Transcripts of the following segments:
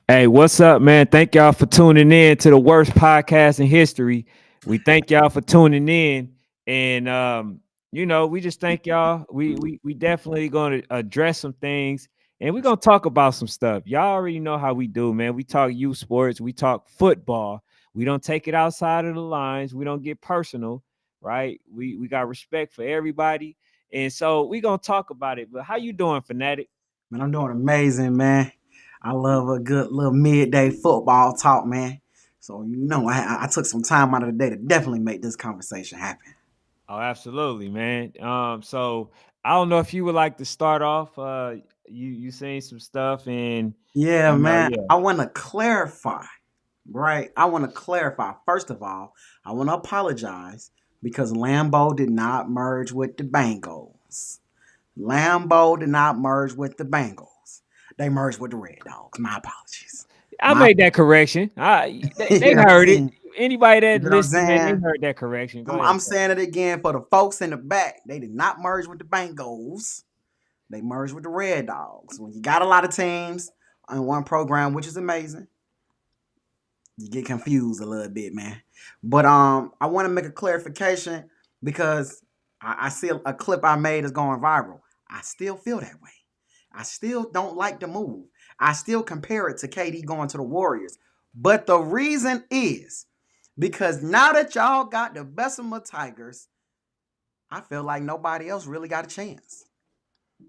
Hey, what's up, man? Thank y'all for tuning in to the worst podcast in history. We thank y'all for tuning in, and we just thank y'all. We definitely going to address some things, and we're gonna talk about some stuff. Y'all already know how we do, man. We talk youth sports, we talk football. We don't take it outside of the lines. We don't get personal, right? We got respect for everybody, and so we gonna talk about it. But how you doing, fanatic? Man, I'm doing amazing, man. I love a good little midday football talk, man. So I took some time out of the day to definitely make this conversation happen. Oh, absolutely, man. So I don't know if you would like to start off. You saying some stuff, and Yeah, man. yeah. I want to clarify, right? I want to clarify. First of all, I want to apologize because Lambeau did not merge with the Bengals. Lambeau did not merge with the Bengals. They merged with the Red Dogs. My apologies. I My made that correction. They you know what I'm heard it. saying? Anybody You that know what I'm listened, man, they saying? heard that correction. Go ahead, I'm bro. saying it again for the folks in the back. They did not merge with the Bengals. They merged with the Red Dogs. When you got a lot of teams in one program, which is amazing, you get confused a little bit, man. But I want to make a clarification because I see a clip I made is going viral. I still feel that way. I still don't like the move. I still compare it to KD going to the Warriors. But the reason is because now that y'all got the Bessemer Tigers, I feel like nobody else really got a chance.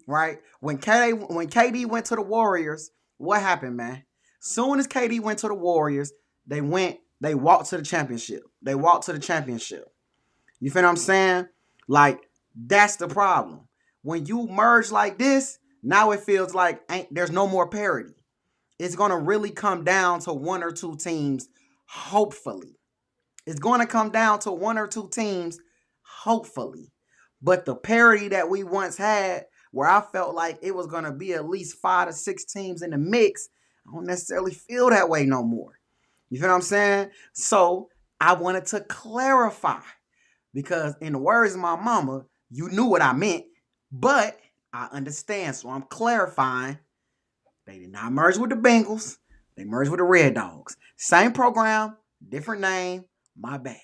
Right? When KD went to the Warriors, what happened, man? Soon as KD went to the Warriors, they walked to the championship. They walked to the championship. You feel what I'm saying? Like, that's the problem. When you merge like this, now it feels like there's no more parity. It's gonna really come down to one or two teams, hopefully. It's going to come down to one or two teams, hopefully. But the parity that we once had, where I felt like it was going to be at least 5 to 6 teams in the mix, I don't necessarily feel that way no more. You feel what I'm saying? So I wanted to clarify because, in the words of my mama, you knew what I meant, but I understand. So I'm clarifying. They did not merge with the Bengals. They merged with the Red Dogs. Same program, different name. My bad.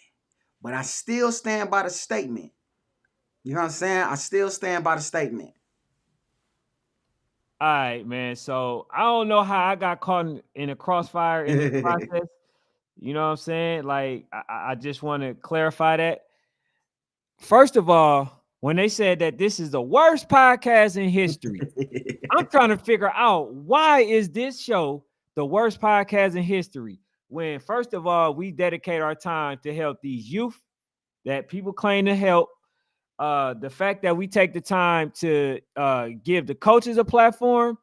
But I still stand by the statement. You know what I'm saying? I still stand by the statement. All right, man. So I don't know how I got caught in a crossfire in this process. You know what I'm saying? Like, I just want to clarify that. First of all, when they said that this is the worst podcast in history, I'm trying to figure out why is this show the worst podcast in history when first of all we dedicate our time to help these youth that people claim to help. The fact that we take the time to give the coaches a platform,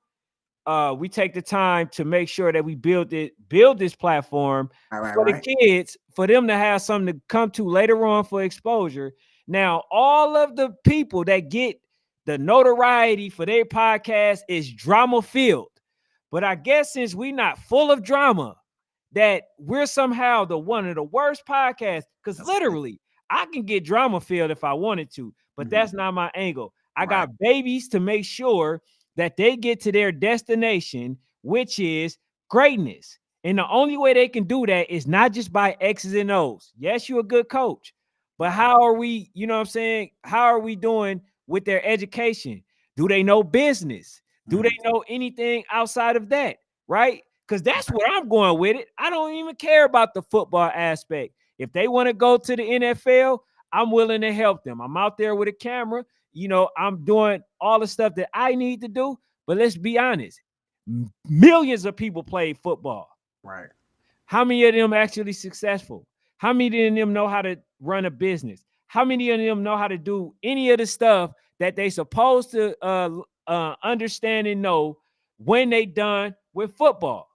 we take the time to make sure that we build this platform All right, for the right. kids, for them to have something to come to later on for exposure. Now, all of the people that get the notoriety for their podcast is drama filled. But I guess since we not full of drama, that we're somehow the one of the worst podcasts. Because That's crazy. literally, I can get drama filled if I wanted to, but Mm-hmm. that's not my angle. I Right. got babies to make sure that they get to their destination, which is greatness. And the only way they can do that is not just by X's and O's. Yes, you're a good coach, but Right. how are we, you know what I'm saying? How are we doing with their education? Do they know business? Do they Mm-hmm. know anything outside of that? Right? Because that's Right. where I'm going with it. I don't even care about the football aspect. If they want to go to the NFL, I'm willing to help them. I'm out there with a camera. I'm doing all the stuff that I need to do. But let's be honest, millions of people play football. Right. How many of them actually successful? How many of them know how to run a business? How many of them know how to do any of the stuff that they supposed to understand and know when they done with football?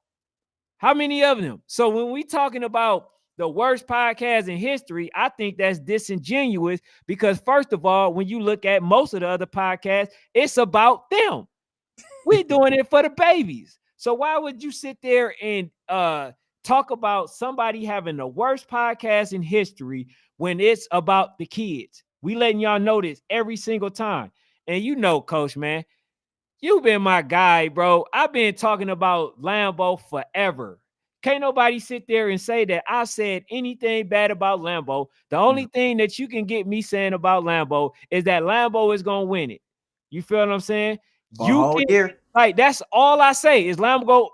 How many of them? So when we talking about the worst podcast in history, I think that's disingenuous because first of all, when you look at most of the other podcasts, it's about them. We're doing it for the babies. So why would you sit there and talk about somebody having the worst podcast in history when it's about the kids? We letting y'all know this every single time. And you know, coach, man, You been my guy, bro. I've been talking about Lambo forever. Can't nobody sit there and say that I said anything bad about Lambo. The only thing that you can get me saying about Lambo is that Lambo is gonna win it. You feel what I'm saying? For a You whole can, year. like, that's all I say is Lambo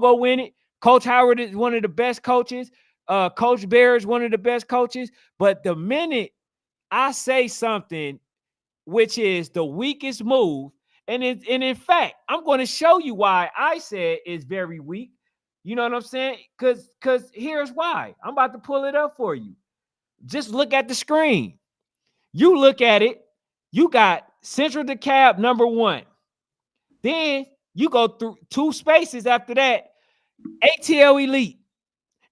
go win it. Coach Howard is one of the best coaches. Coach Bear is one of the best coaches. But the minute I say something which is the weakest move. And in fact, I'm going to show you why I said it's very weak. You know what I'm saying? Because here's why. I'm about to pull it up for you. Just look at the screen. You look at it. You got Central DeKalb number one. Then you go through two spaces after that, ATL Elite.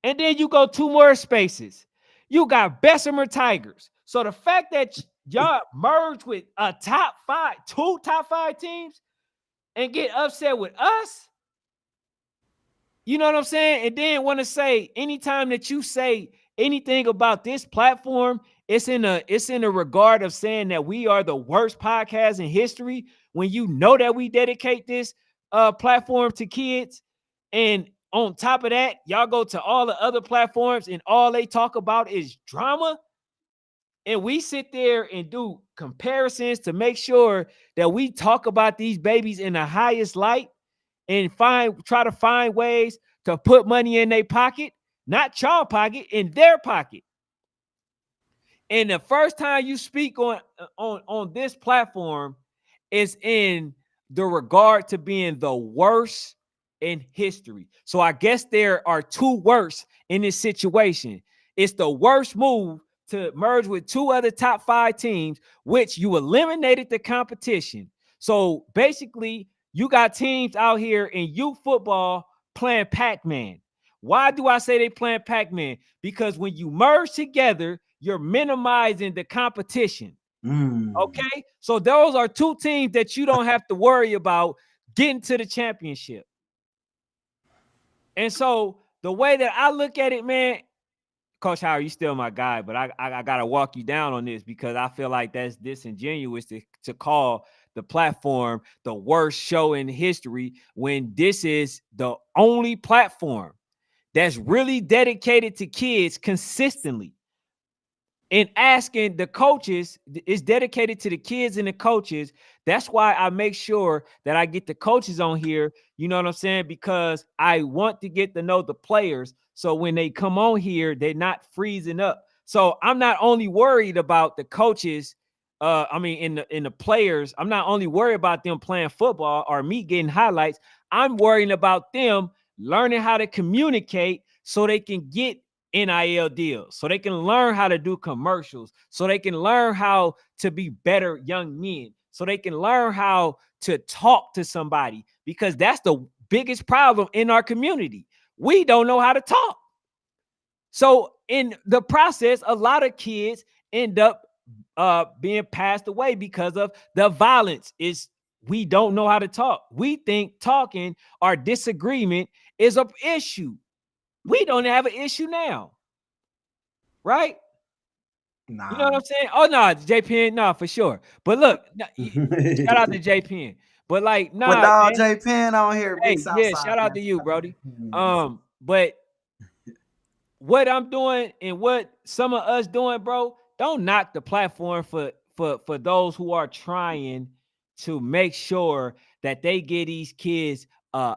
And then you go two more spaces. You got Bessemer Tigers. So the fact that y'all merged with a two top five teams and get upset with us, you know what I'm saying? And then want to say anytime that you say anything about this platform, it's in a regard of saying that we are the worst podcast in history when you know that we dedicate this platform to kids. And on top of that, y'all go to all the other platforms and all they talk about is drama. And we sit there and do comparisons to make sure that we talk about these babies in the highest light and try to find ways to put money in their pocket, not y'all pocket, in their pocket. And the first time you speak on this platform is in the regard to being the worst in history. So I guess there are two worst in this situation. It's the worst move to merge with two other top five teams, which you eliminated the competition. So basically, you got teams out here in youth football playing Pac-Man. Why do I say they playing Pac-Man? Because when you merge together, you're minimizing the competition. Mm. Okay. So those are two teams that you don't have to worry about getting to the championship. And so the way that I look at it, man, Coach Howard, you still my guy, but I gotta walk you down on this because I feel like that's disingenuous to call the platform the worst show in history when this is the only platform that's really dedicated to kids consistently. And asking the coaches is dedicated to the kids and the coaches. That's why I make sure that I get the coaches on here. You know what I'm saying? Because I want to get to know the players. So when they come on here, they're not freezing up. So I'm not only worried about the coaches. In the players, I'm not only worried about them playing football or me getting highlights. I'm worrying about them learning how to communicate so they can get NIL deals, so they can learn how to do commercials, so they can learn how to be better young men, so they can learn how to talk to somebody, because that's the biggest problem in our community. We don't know how to talk. So in the process, a lot of kids end up being passed away because of the violence. Is we don't know how to talk. We think talking or disagreement is an issue. We don't have an issue now, right? You know Nah. what I'm saying? Oh no, JPN, no, for sure. But look, shout out to JPN. But like, With nah, dog man. J Penn on here, big Hey, yeah, Southside shout out man. to you, Shout out to Brody. J Penn. But what I'm doing and what some of us doing, bro, don't knock the platform for those who are trying to make sure that they get these kids a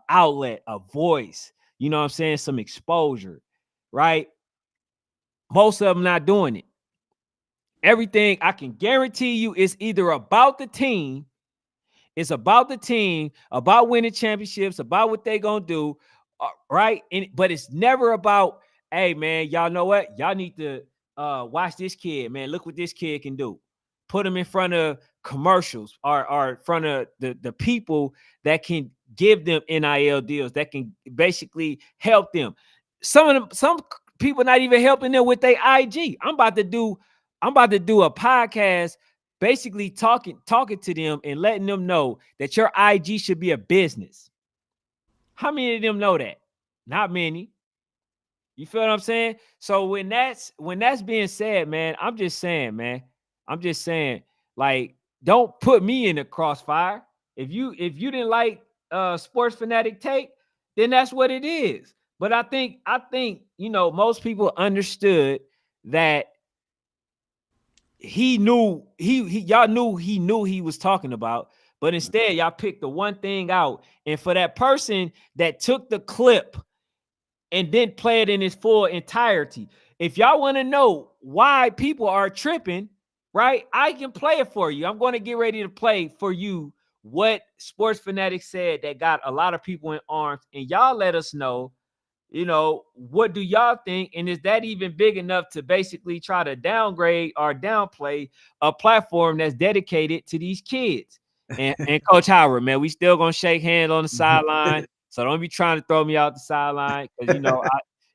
outlet, a voice. You know what I'm saying? Some exposure, right? Most of them not doing it. Everything I can guarantee you is either about the team, it's about the team, about winning championships, about what they gonna do, right? But it's never about, hey man, y'all know what? Y'all need to watch this kid, man. Look what this kid can do. Put him in front of commercials or in front of the people that can give them NIL deals, that can basically help them. Some people not even helping them with their IG. I'm about to do a podcast basically talking to them and letting them know that your IG should be a business. How many of them know that? Not many. You feel what I'm saying? So when that's being said, man, I'm just saying, like, don't put me in the crossfire. If you didn't like sports fanatic take, then that's what it is. But I think most people understood that he knew he y'all knew he was talking about, but instead y'all picked the one thing out. And for that person that took the clip and didn't play it in its full entirety, if y'all want to know why people are tripping, right, I can play it for you. I'm going to get ready to play for you what Sports Fanatics said that got a lot of people in arms, and y'all let us know, what do y'all think? And is that even big enough to basically try to downgrade or downplay a platform that's dedicated to these kids? And Coach Howard, man, we still gonna shake hands on the sideline. So don't be trying to throw me out the sideline, because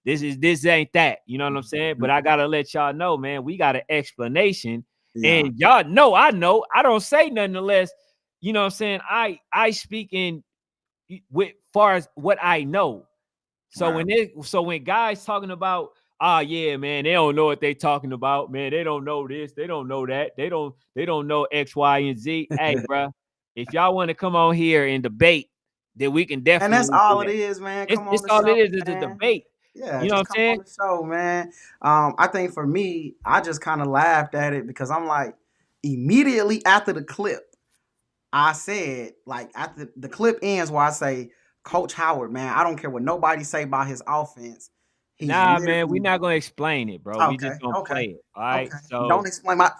this ain't that. You know what I'm saying? But I gotta let y'all know, man, we got an explanation. Yeah, And y'all know, I don't say nothing unless, you know what I'm saying, I speak in with far as what I know. So right. when guys talking about, yeah, man, they don't know what they talking about, man. They don't know this, they don't know that, they don't know X, Y, and Z. Hey, bro, if y'all want to come on here and debate, then we can And that's definitely do all it that. is, man. It's, Come on it's the all it show, is a man. debate. Yeah, You know what just I'm come on saying? the show, man. I think for me, I just kind of laughed at it because I'm like, immediately after the clip, I said, like, after the clip ends where I say, Coach Howard, man, I don't care what nobody say about his offense. He's Nah, man, we're literally not gonna explain it, bro. We okay, just gonna okay, play it. All right. okay. Don't So explain my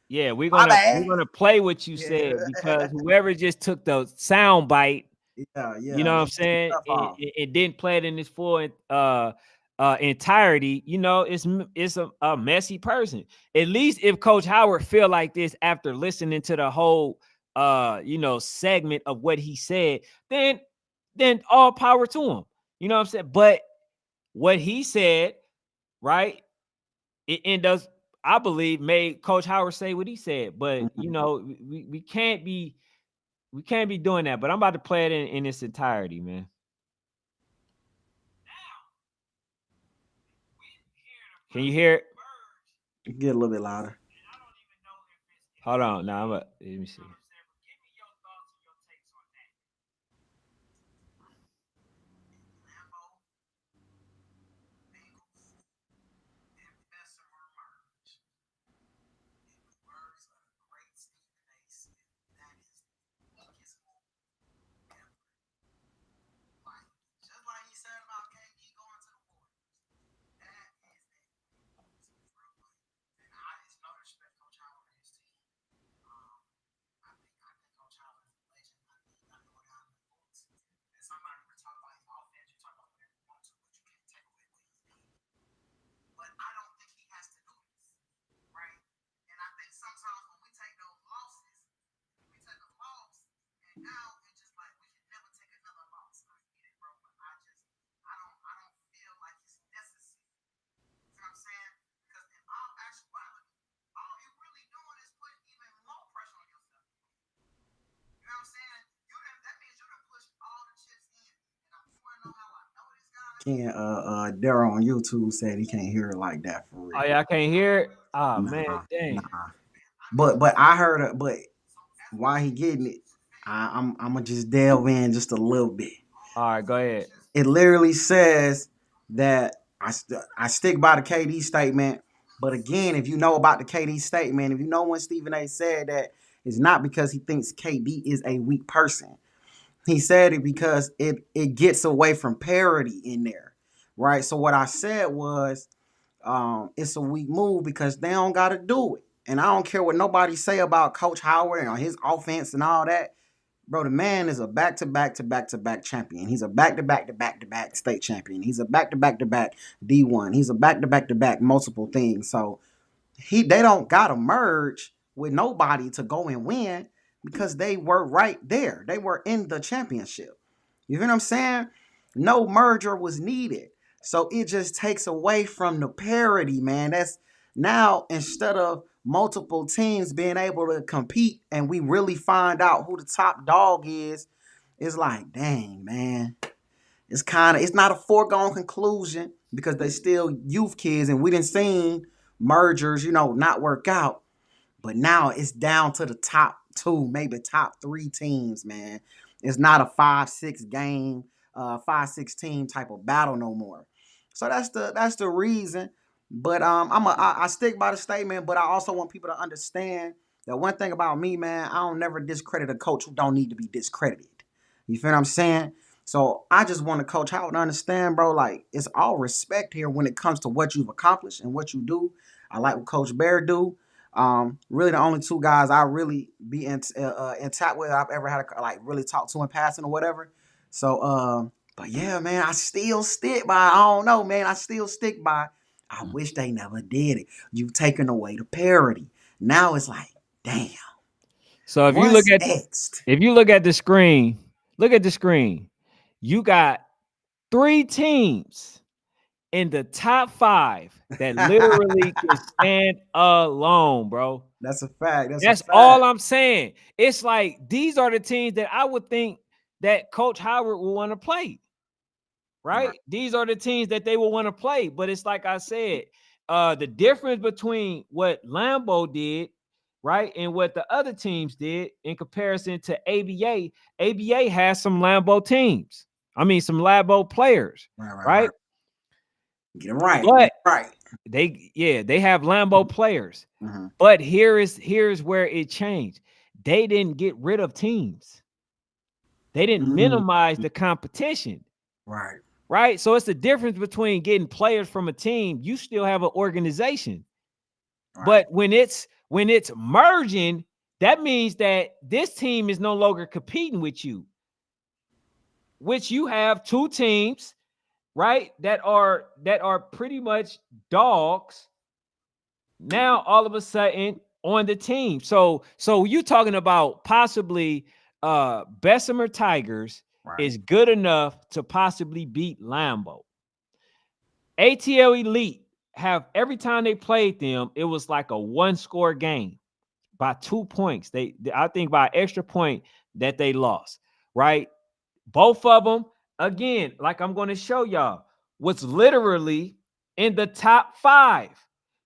yeah, we're my gonna bad. we're gonna play what you Yeah, said, because whoever just took the sound bite, yeah, you yeah. know what I'm They take saying, stuff and off. it didn't play it in its full entirety, it's a messy person. At least if Coach Howard feel like this after listening to the whole segment of what he said, then all power to him. You know what I'm saying? But what he said, right? It ended up, I believe, made Coach Howard say what he said. But Mhm. we can't be doing that. But I'm about to play it in its entirety, man. Can you hear it? Get a little bit louder. Hold on. Now let me see. Ken Daryl on YouTube said he can't hear it like that for Oh real. yeah, I can't hear it. Oh man, Nah, dang. nah. But I heard it. But why he getting it? I'm gonna just delve in just a little bit. All right, go ahead. It literally says that I stick by the KD statement. But again, if you know about the KD statement, if you know when Stephen A. said that, it's not because he thinks KD is a weak person. He said it because it gets away from parity in there, right? So what I said was, it's a weak move because they don't got to do it. And I don't care what nobody say about Coach Howard and his offense and all that. Bro, the man is a back-to-back champion. He's a back-to-back state champion. He's a back-to-back D1. He's a back-to-back multiple things. So they don't gotta merge with nobody to go and win because they were right there. They were in the championship. You know what I'm saying? No merger was needed. So it just takes away from the parity, man. That's now instead of multiple teams being able to compete and we really find out who the top dog is, it's like, dang, man. It's not a foregone conclusion because they still youth kids and we didn't seen mergers, not work out. But now it's down to the top two, maybe top three teams, man. It's not a 5-6 game, 5-16 type of battle no more. So that's the reason. But I stick by the statement, but I also want people to understand that one thing about me, man, I don't never discredit a coach who don't need to be discredited. You feel what I'm saying? So I just want to Coach Howard to understand, bro, like it's all respect here when it comes to what you've accomplished and what you do. I like what Coach Bear do. Really the only two guys I really be in tap with I've ever had to like really talk to in passing or whatever. So but yeah, man, I still stick by. I don't know, man. I still stick by. I wish they never did it. You've taken away the parity. Now it's like, damn, So what's next? if you look at the screen, look at the screen. You got 3 teams in the top 5 that literally can stand alone, bro. That's a fact. That's a That's all fact. I'm saying. It's like these are the teams that I would think that Coach Howard will want to play. Right. Right? These are the teams that they will want to play. But it's like I said, the difference between what Lambeau did, right, and what the other teams did in comparison to ABA, ABA has some Lambeau teams. I mean, some Lambeau players, Right. Right. right? Right. Get it right. Get But it right. they have Lambeau players. Mm-hmm. But here's where it changed. They didn't get rid of teams. They didn't Mm-hmm. minimize the competition. Right. Right? So it's the difference between getting players from a team. You still have an organization. Right. But when it's merging, that means that this team is no longer competing with you, which you have 2 teams, right? That are pretty much dogs now all of a sudden on the team. So you talking about possibly Bessemer Tigers Right. is good enough to possibly beat Lambeau. ATL Elite have every time they played them, it was like a 1-score game by 2 points. I think by extra point that they lost, right? Both of them, again, like I'm going to show y'all, was literally in the top 5.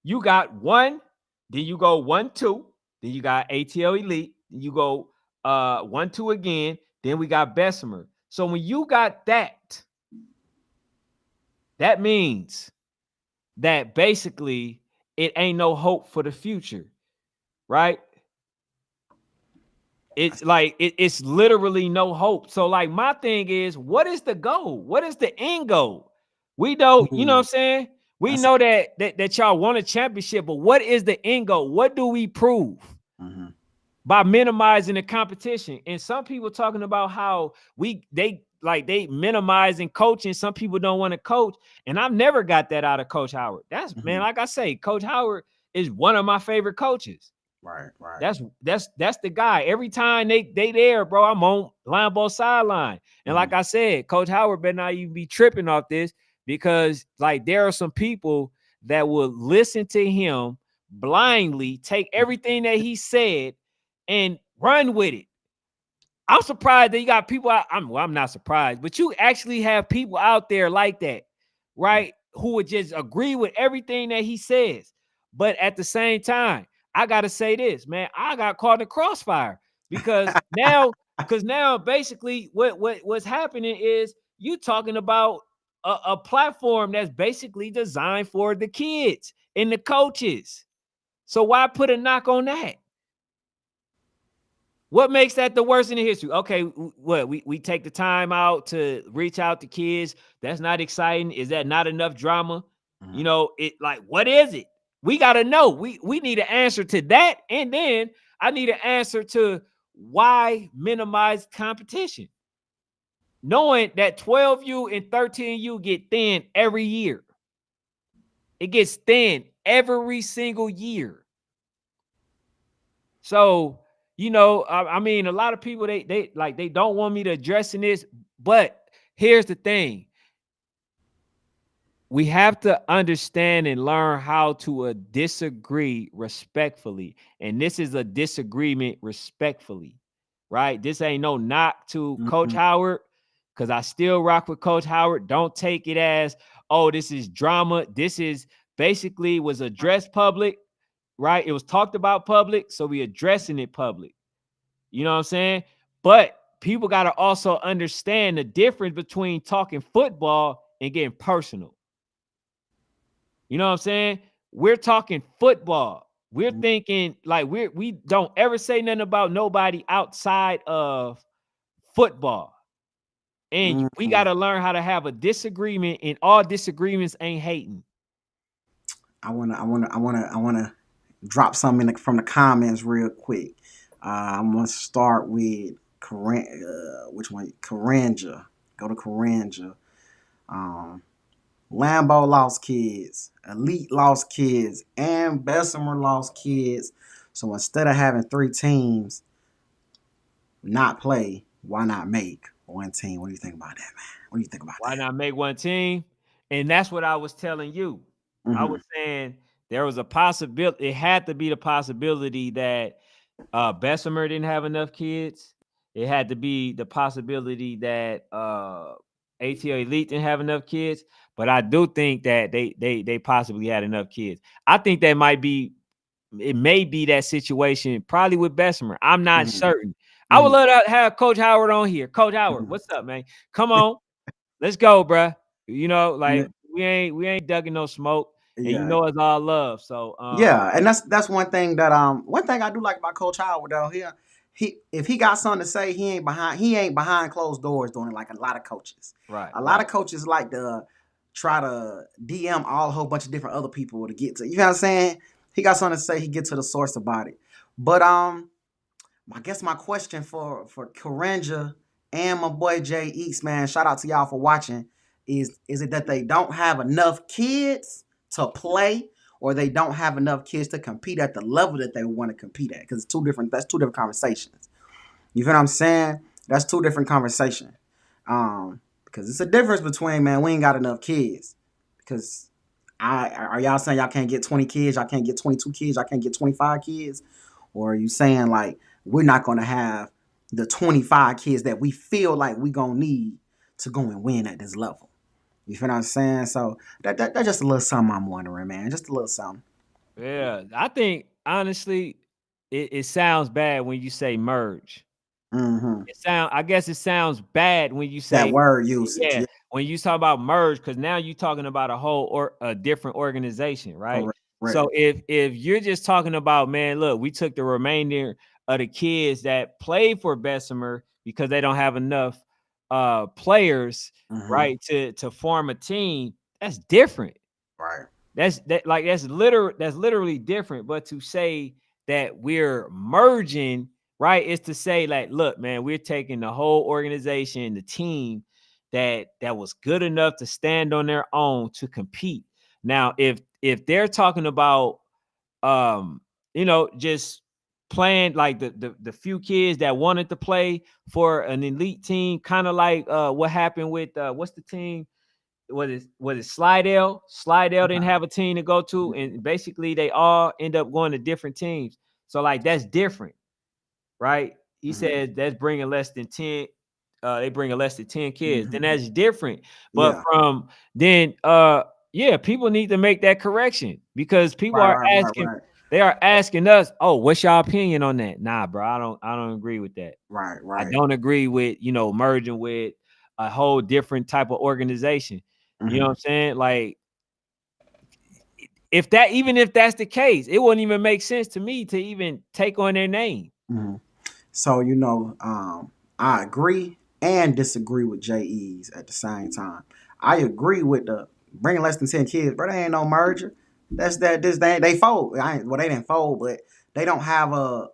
You got one, then you go 1-2, then you got ATL Elite, then you go 1-2 again, then we got Bessemer. So when you got that means that basically it ain't no hope for the future, right? It's like it's literally no hope. So like my thing is, what is the goal? What is the end goal? We know, you know what I'm Ooh, saying? We that's a. know that y'all won a championship, but what is the end goal? What do we prove Mm-hmm. by minimizing the competition? And some people talking about how they minimizing coaching. Some people don't want to coach, and I've never got that out of Coach Howard. That's man, Mm-hmm. like I say, Coach Howard is one of my favorite coaches. Right. Right. That's the guy. Every time they there, bro, I'm on Lambeau sideline. And Mm-hmm. like I said, Coach Howard better not even be tripping off this because like there are some people that will listen to him blindly, take everything that he said and run with it. I'm surprised that you got people out. I'm not surprised, but you actually have people out there like that, right? Who would just agree with everything that he says. But at the same time, I gotta say this, man. I got caught in the crossfire because now basically what's happening is you talking about a platform that's basically designed for the kids and the coaches. So why put a knock on that? What makes that the worst in the history? Okay, what we take the time out to reach out to kids. That's not exciting. Is that not enough drama? Mm-hmm. It like what is it? We gotta know. We need an answer to that, and then I need an answer to why minimize competition, knowing that 12U and 13U get thin every year. It gets thin every single year. So, I mean, a lot of people they don't want me to address in this, but here's the thing. We have to understand and learn how to disagree respectfully. And this is a disagreement respectfully, right? This ain't no knock to Coach Mm-hmm. Howard because I still rock with Coach Howard. Don't take it as, oh, this is drama. This is basically was addressed public, right? It was talked about public, so we addressing it public. You know what I'm saying? But people got to also understand the difference between talking football and getting personal. You know what I'm saying? We're talking football. We're thinking like we don't ever say nothing about nobody outside of football. And we Mm-hmm. got to learn how to have a disagreement, and all disagreements ain't hating. I wanna drop something from the comments real quick. I'm gonna start with which one? Karanja. Go to Karanja. Um, Lambo lost kids, Elite lost kids, and Bessemer lost kids. So instead of having three teams not play, why not make one team? What do you think about that, man? What do you think about Why not make one team? And that's what I was telling you. that? I Mm-hmm. was saying there was a possibility. It had to be the possibility that Bessemer didn't have enough kids. It had to be the possibility that ATL Elite didn't have enough kids. But I do think that they possibly had enough kids. I think that might be, it may be that situation probably with Bessemer. I'm not Mm-hmm. certain. I would Mm-hmm. love to have Coach Howard on here. Coach Howard, Mm-hmm. what's up, man? Come on, let's go, bruh. You know, like we ain't ducking no smoke, and you Yeah, know it's all love. So yeah, and that's one thing I do like about Coach Howard though. He if he got something to say, he ain't behind closed doors doing it like a lot of coaches. right, A lot right. of coaches like to try to DM all a whole bunch of different other people to get to. You know what I'm saying? He got something to say, he get to the source about it. But I guess my question for Karanja and my boy Jay Eats, man, shout out to y'all for watching. Is it that they don't have enough kids to play, or they don't have enough kids to compete at the level that they want to compete at? Because that's two different conversations. You feel what I'm saying? That's two different conversations. Because it's a difference between, man, we ain't got enough kids. Because are y'all saying y'all can't get 20 kids, y'all can't get 22 kids, y'all can't get 25 kids? Or are you saying like we're not gonna have the 25 kids that we feel like we gonna need to go and win at this level? You feel what I'm saying? So that's just a little something I'm wondering, man. Just a little something. Yeah, I think honestly, it sounds bad when you say merge. Mm-hmm. I guess it sounds bad when you That say, word usage, yeah, yeah, when you talk about merge, because now you're talking about a whole or a different organization, right? correct, correct. So if you're just talking about, man, look, we took the remainder of the kids that played for Bessemer because they don't have enough players, Mm-hmm. right, to form a team, that's different. Right. That's literally different. But to say that we're merging, right, is to say like, look, man, we're taking the whole organization, the team that was good enough to stand on their own to compete. Now, if they're talking about um, just playing like the few kids that wanted to play for an elite team, kind of like what happened with what's the team? Was it Slidell? Slidell didn't Okay. have a team to go to, and basically they all end up going to different teams. So like that's different, right? He Mm-hmm. said that's bringing less than 10. They bring less than 10 kids. Then Mm-hmm. that's different. But Yeah. from then, yeah, people need to make that correction because people Right. are Right. Right. asking. Right. They are asking us, "Oh, what's your opinion on that?" Nah, bro, I don't agree with that. Right. I Right. don't agree with merging with a whole different type of organization. You know Mm-hmm. what I'm saying? Like even if that's the case, it wouldn't even make sense to me to even take on their name. Mm-hmm. So I agree and disagree with JE's at the same time. I agree with the bringing less than 10 kids, but they ain't no merger. That's that. This they fold. Well, they didn't fold, but they don't have a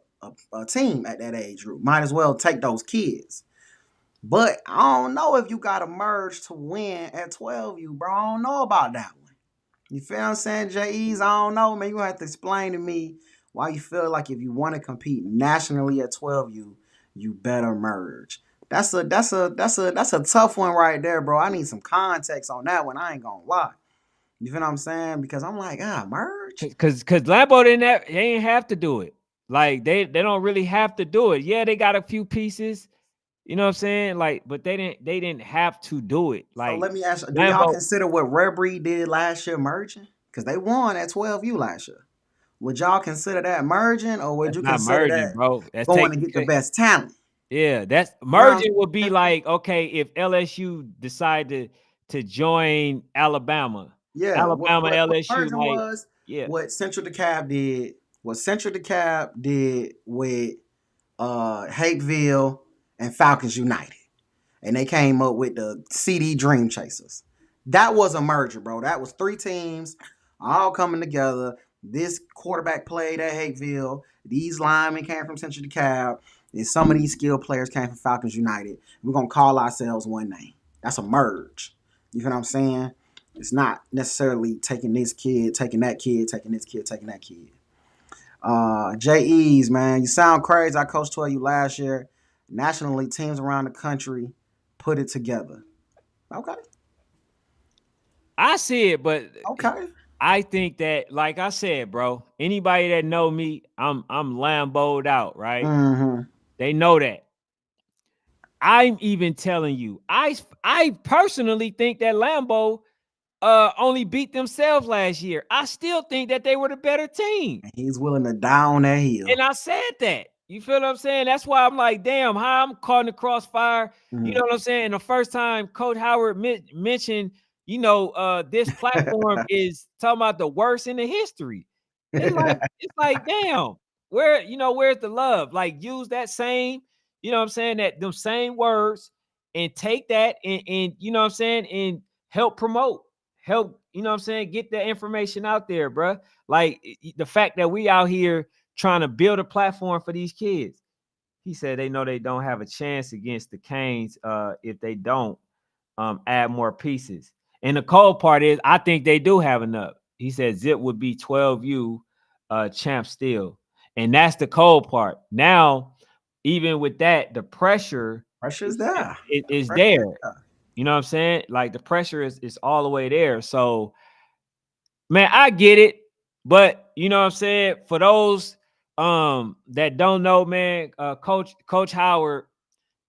team at that age group. Might as well take those kids. But I don't know if you got to merge to win at 12U, bro. I don't know about that one. You feel what I'm saying, JE's? I don't know, man. You gonna have to explain to me why you feel like if you want to compete nationally at 12U, you better merge. That's a tough one right there, bro. I need some context on that one. I ain't gonna lie. You feel what I'm saying? Because I'm like, merge. Cause Lambo they ain't have to do it. Like they don't really have to do it. Yeah, they got a few pieces. You know what I'm saying? Like, but they didn't have to do it. So Like let me ask you, do y'all Lambo, consider what Red Breed did last year merging? Because they won at 12U last year. Would y'all consider that merging, or would That's you not consider merging, that bro. That's going to taking get the best talent? yeah, that's You know what I'm merging would be saying? like, okay, if LSU decide to join Alabama, Yeah. Alabama, What LSU, merging like, was, yeah. what Central DeKalb did, what Central DeKalb did with Hapeville and Falcons United. And they came up with the CD Dream Chasers. That was a merger, bro. That was three teams all coming together. This quarterback played at Hapeville. These linemen came from Central DeKalb. And some of these skilled players came from Falcons United. We're going to call ourselves one name. That's a merge. You feel what I'm saying? It's not necessarily taking this kid, taking that kid, taking this kid, taking that kid. JEs, man, you sound crazy. I coached 12 last year. Nationally, teams around the country put it together. Okay, I see it, but okay. I think that, like I said, bro, anybody that know me, I'm Lamboed out, right? Mm-hmm. They know that. I'm even telling you, I personally think that Lambo only beat themselves last year. I still think that they were the better team. And he's willing to die on that hill. And I said that. You feel what I'm saying? That's why I'm like, damn, how I'm caught in the crossfire. You Mm-hmm. know what I'm saying? The first time Coach Howard mentioned, this platform is talking about the worst in the history. It's like, damn, where's the love? Like, use that same, you know what I'm saying, that them same words and take that and you know what I'm saying, and help promote, help, you know what I'm saying, get the information out there, bruh. Like the fact that we out here trying to build a platform for these kids. He said they know they don't have a chance against the Canes if they don't add more pieces. And the cold part is, I think they do have enough. He said Zip would be 12U champ still. And that's the cold part. Now, even with that, the pressure Pressure's there. is Pressure there. is there. You know what I'm saying? Like the pressure is all the way there. So man, I get it, but you know what I'm saying? For those that don't know, man, Coach Howard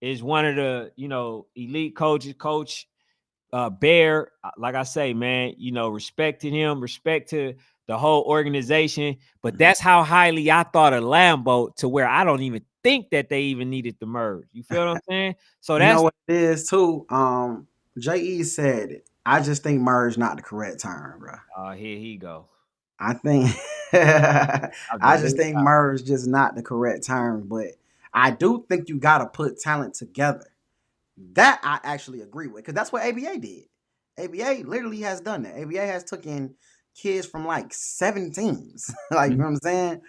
is one of the, elite coaches. Coach Bear, like I say, man, respecting him, respect to the whole organization. But Mhm. that's how highly I thought of Lambo, to where I don't even think that they even needed to merge. You feel what I'm saying? So You know that's what it is too. JE said it. I just think merge not the correct term, bro. here he go. I think Out the I just gate. think merge just not the correct term, but I do think you gotta put talent together. That I actually agree with, because that's what ABA did. ABA literally has done that. ABA has taken kids from like 7 teams. Like, you know what I'm saying?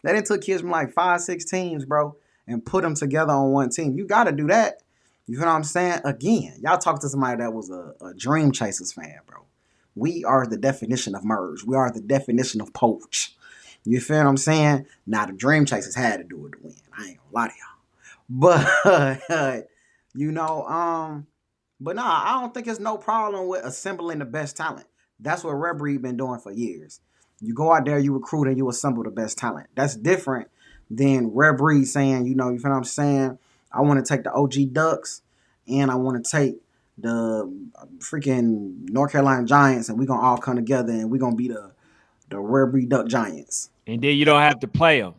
They didn't took kids from like 5, 6 teams, bro, and put them together on one team. You got to do that. You know what I'm saying? Again, y'all talk to somebody that was a Dream Chasers fan, bro. We are the definition of merge. We are the definition of poach. You feel what I'm saying? Now the Dream Chasers had to do it to win. I ain't gonna lie to y'all. But you know, but nah, I don't think there's no problem with assembling the best talent. That's what Red Breed been doing for years. You go out there, you recruit, and you assemble the best talent. That's different than Red Breed saying, you feel what I'm saying? I want to take the OG Ducks and I want to take the freaking North Carolina Giants, and we're gonna all come together and we're gonna be the Red Breed Duck Giants. And then you don't have to play them.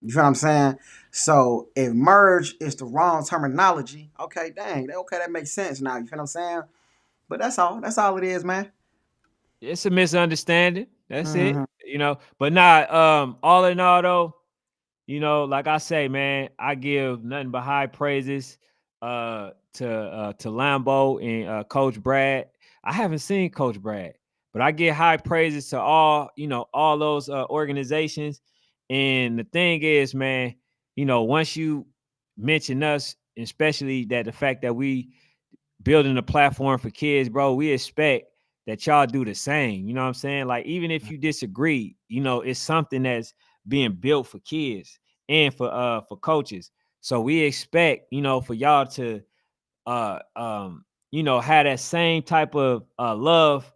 You feel what I'm saying? So if merge is the wrong terminology, okay, dang, okay, that makes sense now. You feel what I'm saying? But that's all. That's all it is, man. It's a misunderstanding. That's it. Mm-hmm. But not all in all though, like I say, man, I give nothing but high praises to Lambo and Coach Brad. I haven't seen Coach Brad, but I give high praises to all those organizations. And the thing is, man, once you mention us, especially that the fact that we building a platform for kids, bro, we expect that y'all do the same. You know what I'm saying? Like, even if you disagree, it's something that's being built for kids and for coaches. So we expect, for y'all to have that same type of love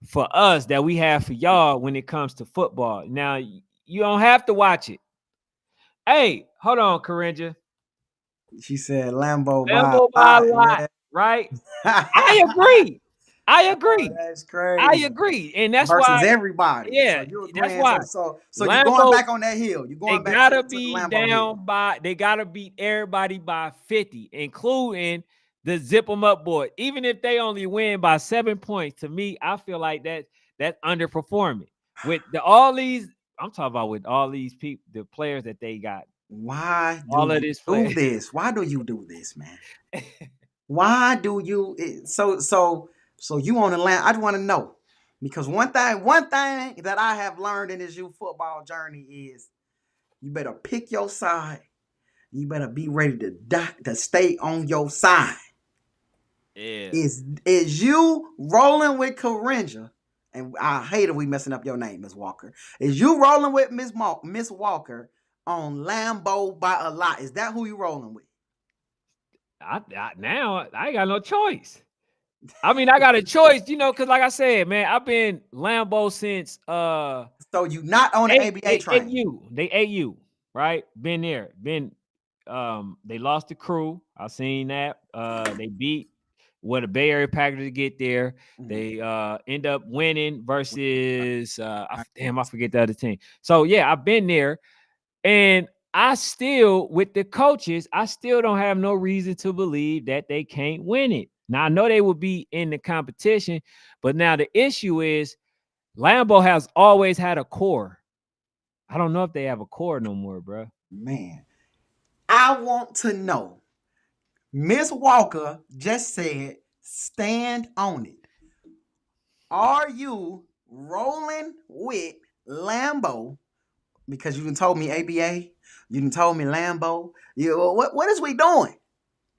for us that we have for y'all when it comes to football. Now, you don't have to watch it. Hey, hold on, Corinja. She said Lambo by Lambo a by a lot, lot, man. right? I agree. I Oh, agree. that's I crazy. agree, and that's Versus why. everybody. So Yeah, you're that's agreeing. why So you're going Lambo. back on that hill. You're They going back gotta to the be Lambo hill. down by. They gotta beat everybody by 50, including the zip them up board. Even if they only win by 7 points, to me, I feel like that's underperforming. With all these, I'm talking about with all these people, the players that they got, Why do all of you this do play. this? Why do you do this, man? Why do you so you on the land? I just want to know. Because one thing that I have learned in this youth football journey is you better pick your side. You better be ready to die to stay on your side. Yeah. Is you rolling with Coringa? And I hate it we messing up your name, Miss Walker. Is you rolling with Miss Walker on Lambo by a lot? Is that who you rolling with? Now I ain't got no choice. I mean, I got a choice, because like I said, man, I've been Lambo since So you not on the ABA train? They AU, right? Been there. They lost the crew. I seen that. They beat the Bay Area Packers to get there. Mhm. They end up winning versus I forget the other team. So yeah, I've been there, and I still, with the coaches, I still don't have no reason to believe that they can't win it. Now I know they will be in the competition, but now the issue is Lambeau has always had a core. I don't know if they have a core no more, bro. Man, I want to know. Miss Walker just said, stand on it. Are you rolling with Lambo? Because you done told me ABA, you done told me Lambo. What is we doing?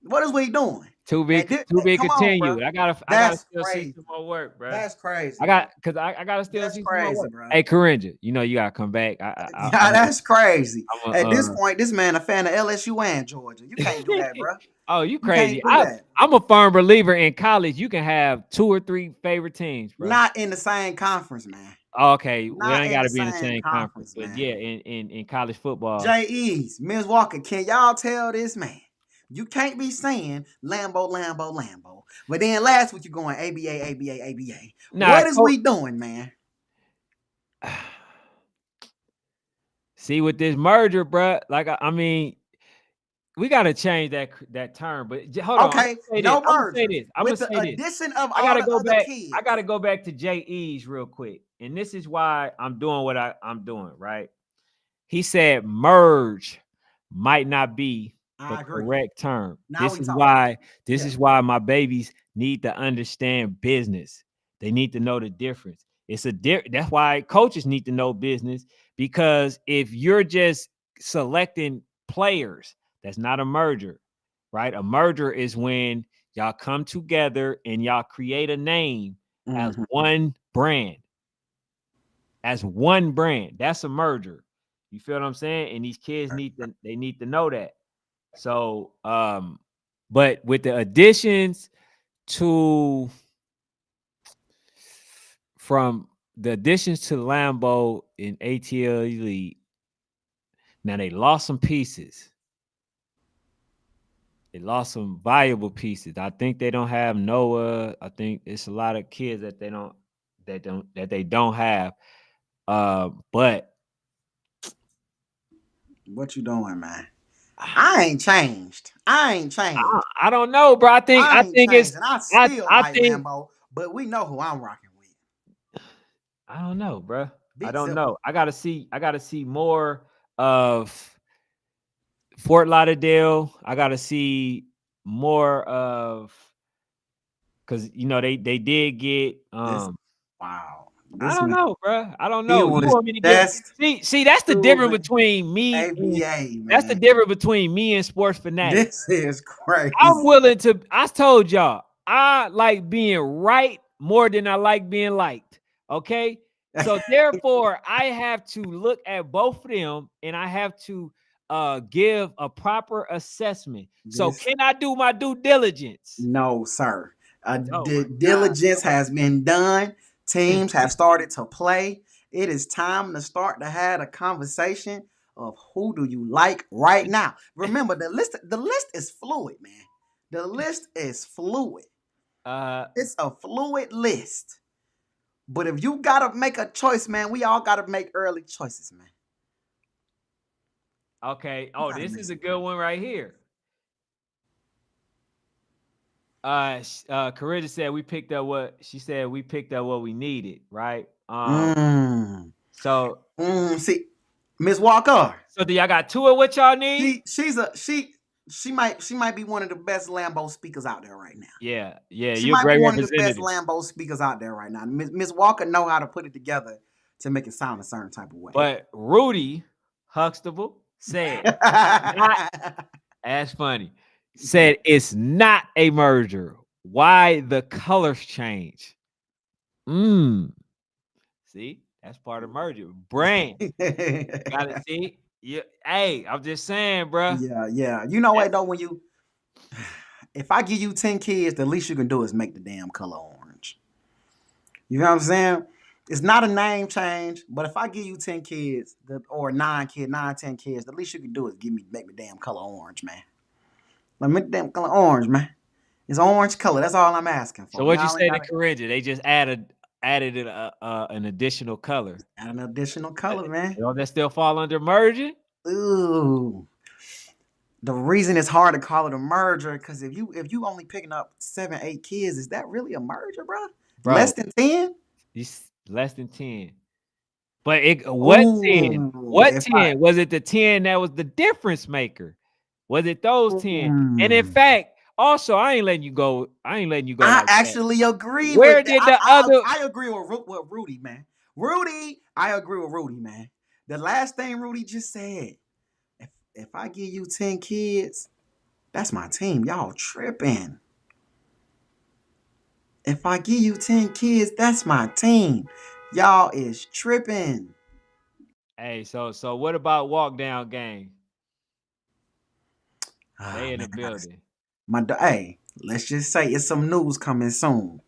What is we doing? To be Come on, bro. continued. I gotta That's still see crazy. some more work, bro. That's crazy, I bro. got because I gotta still That's see some more crazy, work. bro. Hey, Coringa, you gotta come back. Yeah, that's crazy. I'm At this point, this man a fan of LSU and Georgia. You can't do that, bro. Oh, you You can't crazy. do that. I'm a firm believer in college. You can have 2 or 3 favorite teams, bro. Not in the same conference, man. Okay, we Not ain't in got the to be in the same same conference, conference, but man. yeah, in college football. J.E.'s, Ms. Walker, can y'all tell this man? You can't be saying Lambo, Lambo, Lambo. But then last week you're going ABA, ABA, ABA. Nah, What is we doing, man? see with this merger, bro. Like I mean, we got to change that term. But hold on, I'm Okay, gonna say this. no I'm gonna say merger. this. I'm gonna With the say this. addition of I all gotta the go other back. I kids. gotta go back to JE's real quick, and this is why I'm doing what I'm doing. Right? He said merge might not be the I agree. correct term. Now This we is talking. why this Yeah. is why my babies need to understand business. They need to know the difference. That's why coaches need to know business, because if you're just selecting players, that's not a merger, right? A merger is when y'all come together and y'all create a name as Mhm. one brand. As one brand. That's a merger. You feel what I'm saying? And these kids need to know that. So but with the additions to from the additions to Lambo in ATL Elite, now they lost some pieces. They lost some valuable pieces. I think they don't have Noah. I think it's a lot of kids that they don't have. But What you doing, man? I ain't changed. I ain't changed. I don't know, bro. I ain't changed. And I still I like think Lambo, but we know who I'm rocking with. I don't know, bro. I Big don't Zipper. know. I gotta see more of Fort Lauderdale. I gotta see more of, because they did get This wow. I This don't man, know, bro. I don't he know. You was want me to give just see that's the difference choosing between me and ABA, that's the man. difference between me and Sports Fanatic. This is I'm crazy. willing to. I told y'all, I like being right more than I like being liked. Okay. So therefore, I have to look at both of them and I have to give a proper assessment. So This can I do my due diligence? no, sir. Oh my God. Diligence has been done. Teams have started to play. It is time to start to have a conversation of who do you like right now. Remember, the list is fluid, man. The list is fluid. Uh, It's a fluid list. But if you gotta make a choice, man, we all gotta make early choices, man. okay. You Oh, gotta this make is a some good one right here. Corinne said we picked up what she said. We picked up what we needed, right? Mm. So See, Miss Walker, so do y'all got two of what y'all need? she might be one of the best Lambo speakers out there right now. Yeah, yeah. She You're a might be great one of the best representative. Lambo speakers out there right now. Miss Walker know how to put it together to make it sound a certain type of way. But Rudy Huxtable said not as funny. Said it's not a merger. Why the colors change? Mm. See, that's part of merger. Brand. Gotta see. Yeah. Hey, I'm just saying, bruh. yeah. You know what That's though? If I give you 10 kids, the least you can do is make the damn color orange. You know what I'm saying? It's not a name change, but if I give you 10 kids, or 10 kids, the least you can do is make me damn color orange, man. Like make the damn color orange, man. It's orange color. That's all I'm asking so. for. What'd you Y'all ain't say to gotta Corinne? They just added an additional color. add an additional color, man. Don't that still fall under merging, Ooh. The reason it's hard to call it a merger, because if you only picking up 7, 8 kids, is that really a merger, bro? Less bro? than 10? It's less than 10. But what 10? Ooh, What if I 10? Was it the 10 that was the difference maker? Was it those 10? And in mm, fact, also, I ain't letting you go. I ain't letting you go I like that. actually agree Where with that. did the other I agree with Rudy, man. I agree with Rudy, man. The last thing Rudy just said, if I give you 10 kids, that's my team. Y'all tripping. If I give you 10 kids, that's my team. Y'all is tripping. Hey, so what about walk down gang? Ah, They in man, the building. hey, let's just say it's some news coming soon.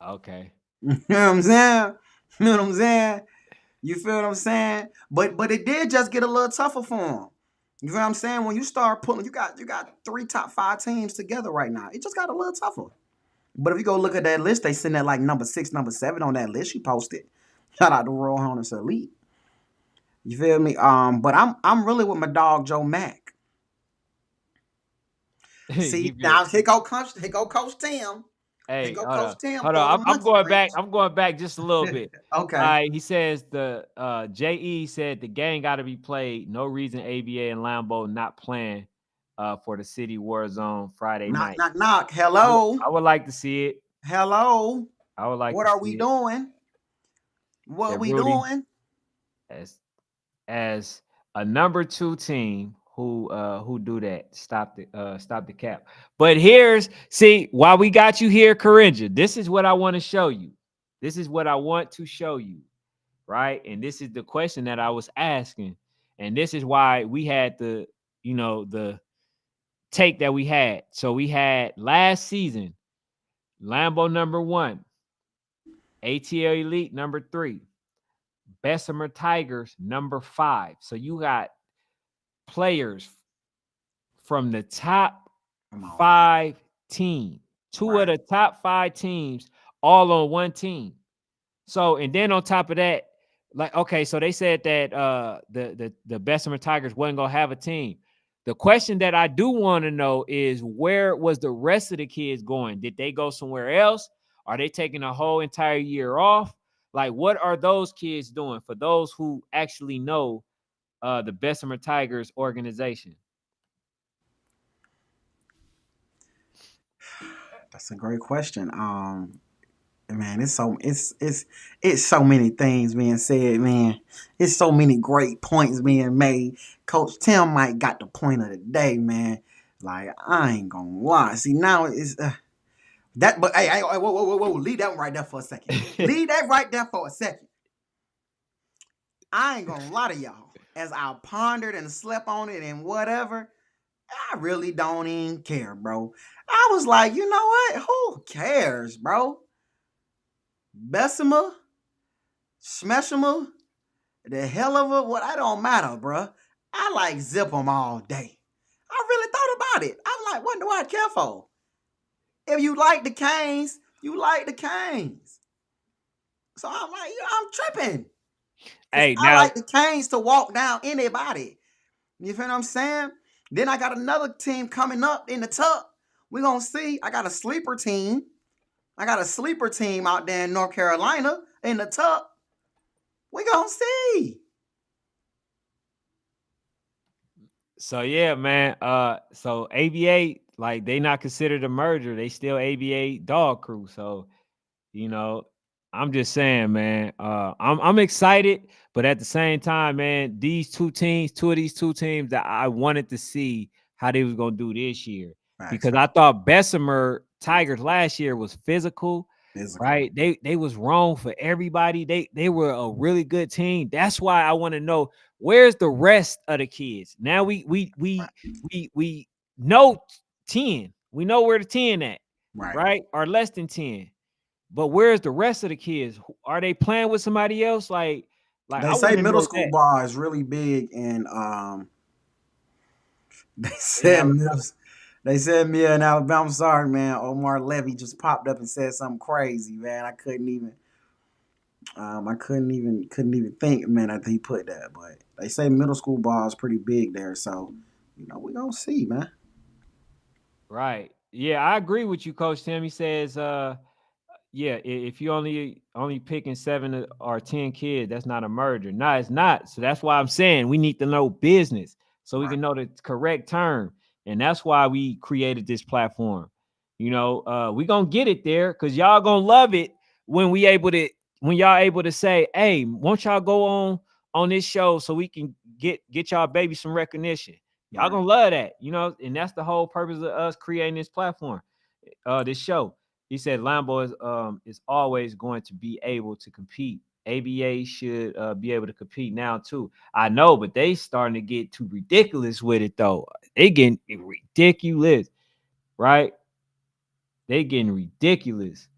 Okay. You know what I'm saying? You know what I'm saying? You feel what I'm saying? But it did just get a little tougher for him. You feel what I'm saying? When you start pulling, you got 3 top 5 teams together right now. It just got a little tougher. But if you go look at that list, they sitting at like number 6, number 7 on that list you posted. Shout out to Royal Hornets Elite. You feel me? But I'm really with my dog Joe Mack. He See, good. now here go Coach Tim. Here Hey, go hold Coach on. Tim Hold throwing on. the I'm monkey going wrench. back. I'm going back just a little bit. All Okay. right. He says the JE said the game got to be played. No reason ABA and Lambeau not playing for the City War Zone Friday Knock, night. knock, knock. I would Hello. I would like to see it. Hello. I would like What to are see we it. doing? What are Said we Rudy doing? as as a number 2 team who do that. Stop the cap. But here's see why we got you here, Corinja. This is what I want to show you. This is what I want to show you. Right? And this is the question that I was asking. And this is why we had the take that we had. So we had last season, Lambo number 1, ATL Elite number 3, Bessemer Tigers number 5. So you got players from the top Come on, man. 5 teams, two of Right. the top 5 teams, all on one team. So, and then on top of that, like, okay, so they said that the Bessemer Tigers wasn't gonna have a team. The question that I do want to know is where was the rest of the kids going? Did they go somewhere else? Are they taking a whole entire year off? Like, what are those kids doing? For those who actually know the Bessemer Tigers organization. That's a great question. Man, it's so many things being said, man. It's so many great points being made. Coach Tim might got the point of the day, man. Like I ain't gonna lie. See now it's that, but hey, whoa, leave that one right there for a second. Leave that right there for a second. I ain't gonna lie to y'all. As I pondered and slept on it and whatever, I really don't even care, bro. I was like, you know what? Who cares, bro? Bessemer, Smeshemer, the hell of a what? I don't matter, bro. I like zip them all day. I really thought about it. I'm like, what do I care for? If you like the Canes, you like the Canes. So I'm like, I'm tripping. Because Hey, I now, like the Canes to walk down anybody. You feel what I'm saying? Then I got another team coming up in the tuck. We're going to see. I got a sleeper team. I got a sleeper team out there in North Carolina in the tuck. We're going to see. so yeah, man. So ABA, like, they not considered a merger. They still ABA dog crew. So, you know, I'm just saying, man. I'm excited, but at the same time, man, two of these two teams that I wanted to see how they was gonna do this year, Facts, because I facts. thought Bessemer Tigers last year was physical, Physical. right? They was wrong for everybody. They were a really good team. That's why I want to know, where's the rest of the kids. Now we know 10. We know where the 10 at, Right. right? Or less than 10. But where's the rest of the kids? Are they playing with somebody else? Like They I say want to middle know school that ball is really big in they in said middle Alabama. they said me in Alabama. I'm sorry, man. Omar Levy just popped up and said something crazy, man. I couldn't even think, man, after he put that. But they say middle school ball is pretty big there, so we gonna see, man. Right. Yeah, I agree with you, Coach Tim. He says, yeah, if you only picking 7 or 10 kids, that's not a merger. No, it's not. So that's why I'm saying we need to know business so we Right. can know the correct term. And that's why we created this platform. We gonna get it there because y'all gonna love it when we able to when y'all able to say, hey, won't y'all go on this show so we can get y'all baby some recognition. Y'all Right. gonna love that, and that's the whole purpose of us creating this platform, this show. He said Lambo is always going to be able to compete. ABA should be able to compete now too. I know, but they starting to get too ridiculous with it though. They getting ridiculous, right? They getting ridiculous.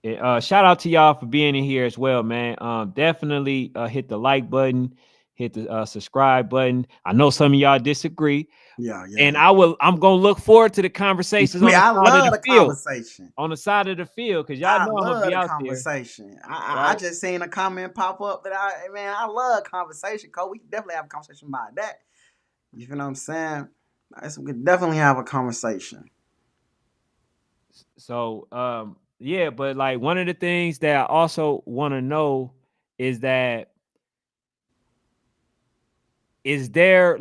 Shout out to y'all for being in here as well, man. Definitely hit the like button, hit the subscribe button. I know some of y'all disagree, Yeah, yeah. and I'm gonna look forward to the conversations on Me, the I side of love the the field. conversation. On the side of the field, because y'all I know I'm gonna love be the out there, conversation. I right? just seen a comment pop up that I love conversation, Cole. We can definitely have a conversation about that. You feel what I'm saying? We could definitely have a conversation. So yeah, but like one of the things that I also want to know is that, is there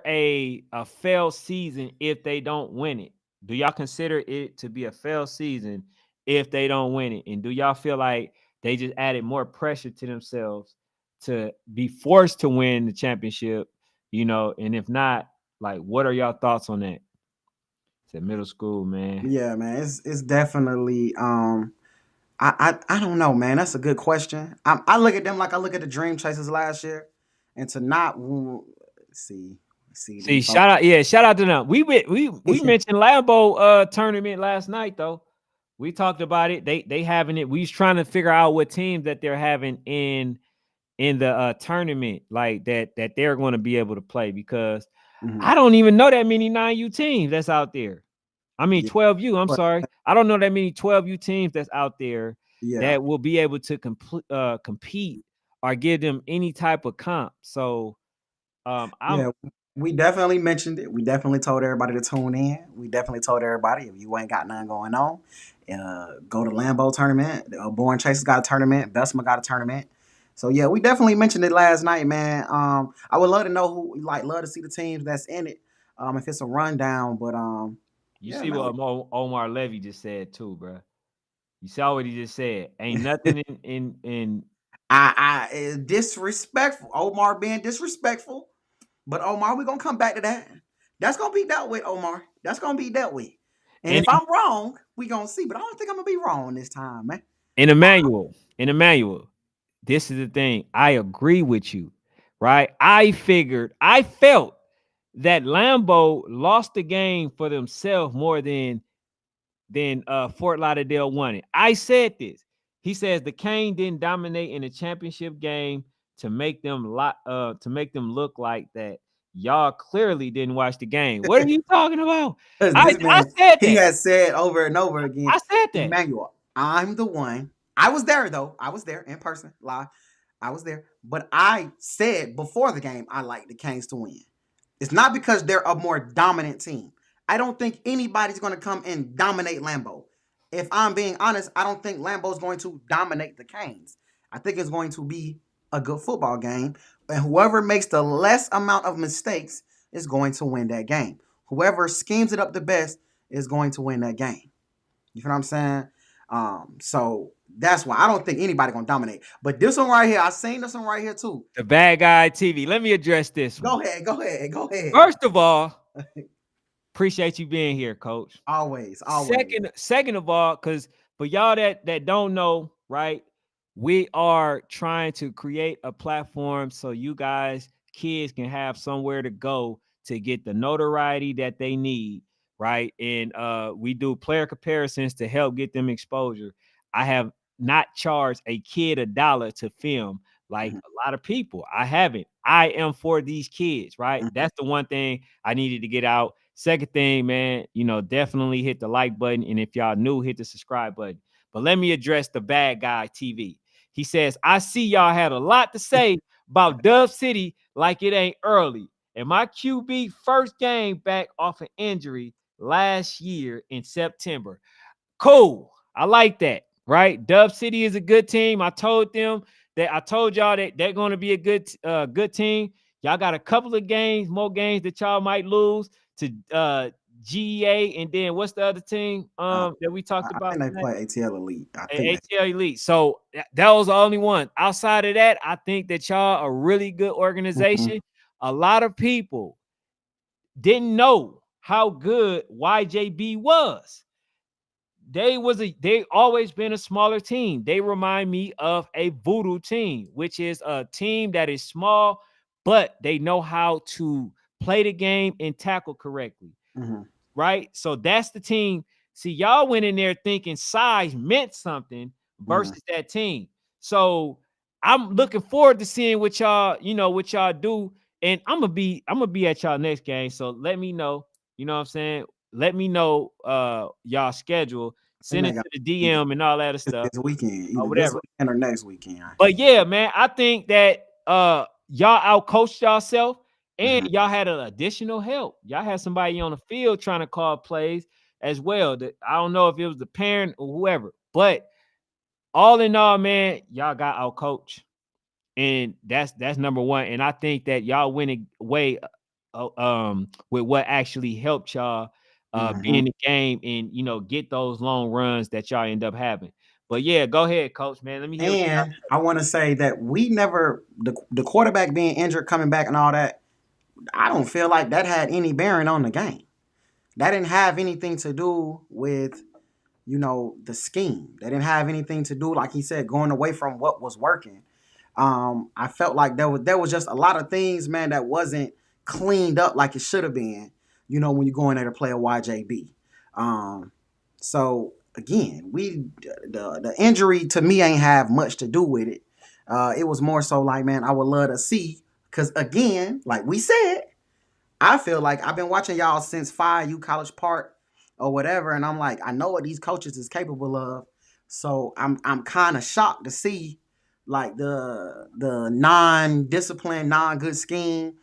a failed season if they don't win it? Do y'all consider it to be a failed season if they don't win it? And do y'all feel like they just added more pressure to themselves to be forced to win the championship? And if not, like, what are y'all thoughts on that? It's at middle school, man. Yeah, man. It's definitely I don't know, man. That's a good question. I look at them like I look at the Dream Chasers last year, and to not see See, these folks. shout out to them. We mentioned Lambo tournament last night though. We talked about it. They having it. We was trying to figure out what teams that they're having in the tournament, like that they're going to be able to play, because Mhm. I don't even know that many 9U teams that's out there. I mean Yeah, 12U. I'm but sorry. I don't know that many 12U teams that's out there yeah, that will be able to compete or give them any type of comp. So I'm yeah. We definitely mentioned it. We definitely told everybody to tune in. We definitely told everybody if you ain't got nothing going on, go to Lambeau tournament. Born Chasers got a tournament. Bessemer got a tournament. So yeah, we definitely mentioned it last night, man. I would love to know who, like, love to see the teams that's in it. If it's a rundown, but You yeah, see man. what Omar Levy just said too, bro. You saw what he just said. Ain't nothing in Disrespectful. Omar being disrespectful. But Omar, we're gonna come back to that. That's gonna be dealt with, Omar. That's gonna be dealt with. And in if I'm wrong, we gonna see. But I don't think I'm gonna be wrong this time, man. in Emmanuel. In Emmanuel. This is the thing. I agree with you, right? I felt that Lambo lost the game for themselves more than Fort Lauderdale won it. I said this. He says the Cane didn't dominate in the championship game to make them look like that. y'all clearly didn't watch the game. What are you talking about? Because I this I man, said he that. has said over and over again, I said that. Emmanuel, I'm the one. I was there though. I was there in person, live. I was there. But I said before the game, I like the Canes to win. It's not because they're a more dominant team. I don't think anybody's going to come and dominate Lambeau. If I'm being honest, I don't think Lambeau's going to dominate the Canes. I think it's going to be a good football game, and whoever makes the less amount of mistakes is going to win that game. Whoever schemes it up the best is going to win that game. You know what I'm saying? So that's why I don't think anybody gonna dominate. But this one right here, I seen this one right here too. The Bad Guy TV. Let me address this one. Go ahead, go ahead, go ahead. First of all, appreciate you being here, coach. Always, always. Second of all, because for y'all that don't know, right, we are trying to create a platform so you guys, kids, can have somewhere to go to get the notoriety that they need, right? And we do player comparisons to help get them exposure. I have not charged a kid $1 to film like Mhm, a lot of people. I haven't. I am for these kids, right? mhm, That's the one thing I needed to get out. Second thing, man, definitely hit the like button. And if y'all new, hit the subscribe button. But let me address the Bad Guy TV. He says, I see y'all had a lot to say about Dub City like it ain't early. And my QB first game back off an injury last year in September. Cool. I like that. Right. Dub City is a good team. I told y'all that they're going to be a good team. Y'all got a couple of more games that y'all might lose to GEA, and then what's the other team Uh, that we talked I about think they tonight? play ATL Elite. I think they. ATL Elite. So that was the only one. Outside of that, I think that y'all a really good Mhm, organization. A lot of people didn't know how good YJB was. They always been a smaller team. They remind me of a voodoo team, which is a team that is small, but they know how to play the game and tackle correctly, mhm, right? So that's the team. See, y'all went in there thinking size meant something mhm. versus that team. So I'm looking forward to seeing what y'all do. And I'm gonna be at y'all next game. So let me know, you know what I'm saying? Let me know y'all schedule. I think Send they it got to the DM and all that other stuff this weekend, or either this whatever. weekend or next weekend. But yeah, man, I think that y'all outcoached yourself and Mhm, y'all had an additional help. Y'all had somebody on the field trying to call plays as well. I don't know if it was the parent or whoever, but all in all, man, y'all got outcoached. And that's number one. And I think that y'all went away with what actually helped y'all be mhm. in the game and get those long runs that y'all end up having. But yeah, go ahead, coach, man. Let me hear what you got. And I want to say that we never the quarterback being injured, coming back, and all that. I don't feel like that had any bearing on the game. That didn't have anything to do with the scheme. They didn't have anything to do, like he said, going away from what was working. I felt like there was just a lot of things, man, that wasn't cleaned up like it should have been. When you go in there to play a YJB. So again, the injury to me ain't have much to do with it. It was more so like, man, I would love to see, because again, like we said, I feel like I've been watching y'all since 5U College Park or whatever, and I'm like, I know what these coaches is capable of. So I'm kind of shocked to see like the non-disciplined, non-good scheme,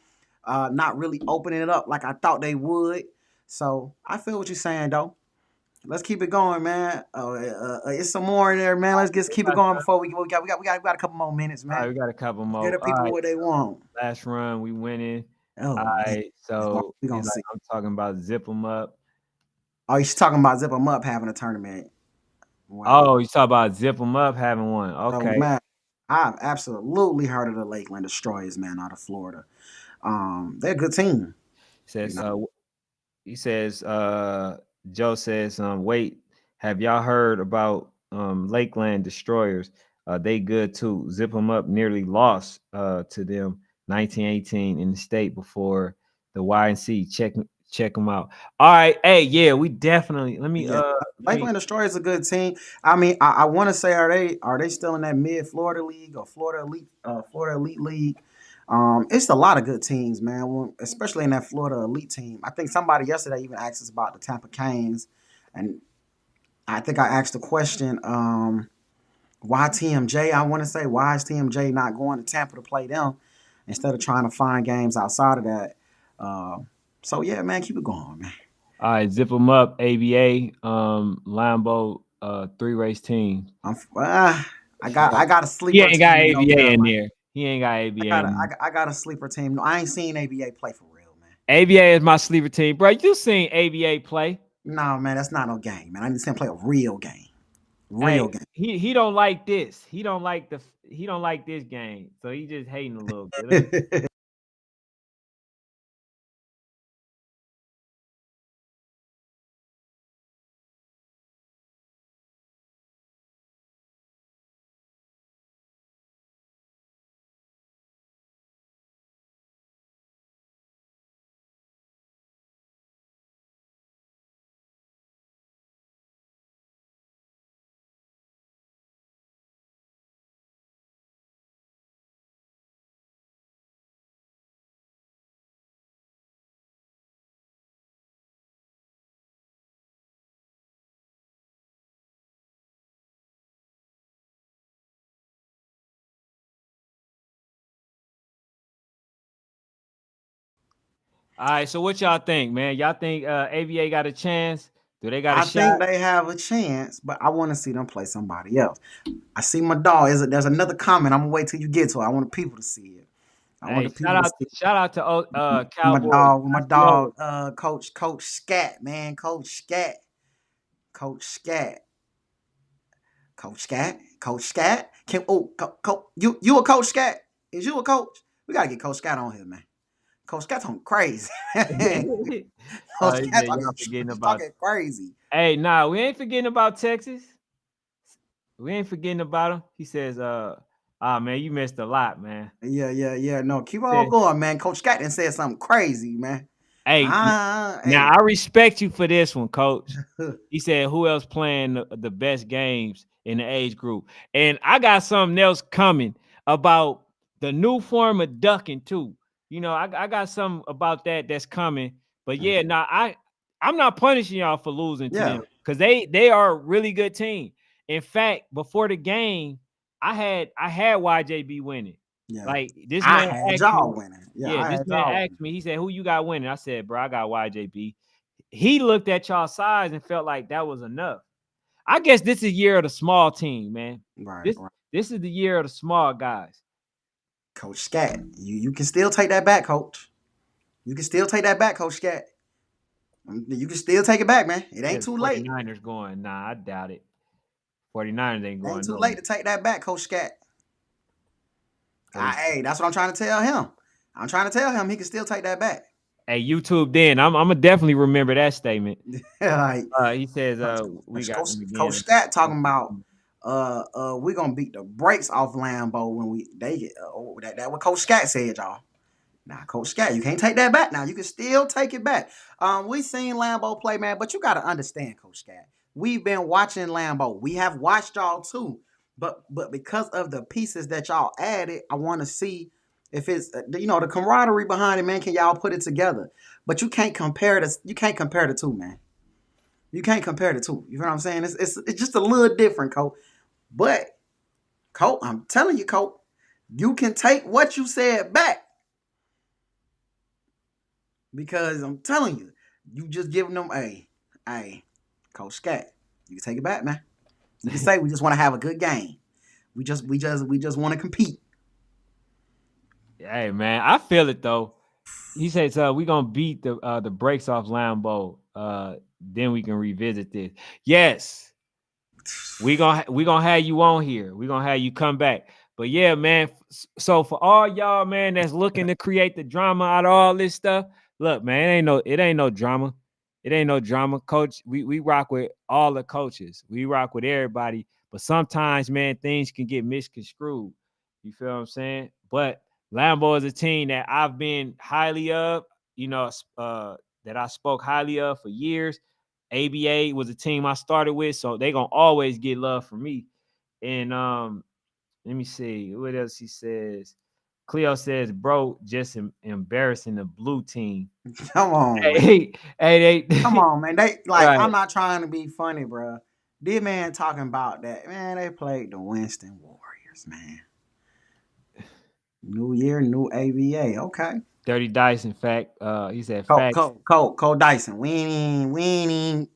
not really opening it up like I thought they would. So I feel what you're saying though. Let's keep it going, man. It's some more in there, man. Let's just keep it going before we got a couple more minutes, All right, man. we got a couple Let's give more. the All people right, what they want. last run, we winning. All Oh man, right, what so we gonna like see? I'm talking about zip them up. Oh, you're talking about Zip 'em Up having a tournament. Wow. Oh, you talk about zip them up having one. So, Okay. man, I've absolutely heard of the Lakeland Destroyers, man, out of Florida. They're a good team, you Says know. he says Joe says wait, have y'all heard about Lakeland Destroyers? They good too. Zip them up nearly lost to them 1918 in the state before the YNC. Check them out. All right, hey, yeah, we definitely let me Yeah, Lakeland Destroyers is a good team. I mean, I want to say, are they still in that mid Florida league or Florida Elite League? It's a lot of good teams, man. Especially in that Florida elite team. I think somebody yesterday even asked us about the Tampa Canes, and I think I asked the question, why TMJ? I want to say, why is TMJ not going to Tampa to play them instead of trying to find games outside of that? Uh, so yeah, man, keep it going, man. All right, zip them up. ABA, Lambo, three race team. I'm, uh, I got a He sleeper ain't got team over there. ABA in Like there. He ain't got ABA in there. I got a sleeper team. No, I ain't seen ABA play for real, man. ABA is my sleeper team, bro. You seen ABA play? No, man, that's not no game, man. I need to see him play a real game. Real Hey, game. he don't like this. He don't like this game. So he just hating a little bit. Let me All right, so what y'all think, man? Y'all think ABA got a chance? Do they got a I shot? think they have a chance, but I want to see them play somebody else. I see my dog. There's another comment. I'm gonna wait till you get to it. I want the people to see it. I want Hey, the people to see shout out to my Cowboys. dog. My I see over. dog. Coach Scat, man. Coach Scat. Coach Scat. Coach Scat. You a Coach Scat? Is you a coach? We gotta get Coach Scat on here, man. Coach Scat talking crazy. Coach He Scat said y'all forgetting about. talking crazy. Hey, nah, we ain't forgetting about Texas. We ain't forgetting about him. He says, ah man, you missed a lot, man. Yeah. No, keep on Said, going, man. Coach Scat done said something crazy, man. hey, now Hey. I respect you for this one, coach. He said, who else playing the best games in the age group? And I got something else coming about the new form of ducking too. You know, I got something about that that's coming. But yeah, now I'm not punishing y'all for losing to Yeah, them because they are a really good team. In fact, before the game, I had YJB winning. yeah. Like this I man had asked me, y'all winning. Yeah, yeah, I this had man y'all asked winning. me. He said, "Who you got winning?" I said, "Bro, I got YJB." He looked at y'all size and felt like that was enough. I guess this is year of the small team, man. Right, This right. this is the year of the small guys. Coach Scat, you can still take that back, Coach. You can still take that back, Coach Scat. You can still take it back, man. It ain't Says too late. 49ers going. Nah, I doubt it. 49ers ain't It ain't going too nowhere. late to take that back, Coach Scat. Hey, Hey, that's what I'm trying to tell him. I'm trying to tell him he can still take that back. hey, YouTube then. I'm gonna definitely remember that statement. like He says, we got them Coach again. Stat talking about we're gonna beat the brakes off Lambeau when they get that what Coach Scat said, y'all. Now, Coach Scat, you can't take that back. Now you can still take it back. We seen Lambeau play, man, but you gotta understand, Coach Scat. We've been watching Lambeau. We have watched y'all too, but because of the pieces that y'all added, I want to see if it's the camaraderie behind it, man. Can y'all put it together? But you can't compare this. You can't compare the two, man. You can't compare the two. You know what I'm saying? It's just a little different, Coach. But Coach, I'm telling you, Coach, you can take what you said back because I'm telling you, you just giving them a Coach Scat. You can take it back, man. You can say we just want to have a good game. We just want to compete. Hey man, I feel it though. He says, we gonna beat the brakes off Lambeau. Then we can revisit this. Yes, we gonna have you on here. We gonna have you come back. But yeah, man. So for all y'all, man, that's looking to create the drama out of all this stuff, look, man, it ain't no drama. It ain't no drama, coach. We rock with all the coaches. We rock with everybody. But sometimes, man, things can get misconstrued. You feel what I'm saying? But Lambeau is a team that I've been highly of. You know, that I spoke highly of for years. ABA was a team I started with, so they gonna always get love from me. And let me see what else he says. Cleo says, bro, just embarrassing the blue team. Come on, man. Hey, hey, Come they on, man. They like right. I'm not trying to be funny, bro. This man talking about that. Man, they played the Winston Warriors, man. New year, new ABA. Okay. Dirty Dice, in fact. He said Cole, facts. Cole, Cole, Cole Dyson. Winning, winning.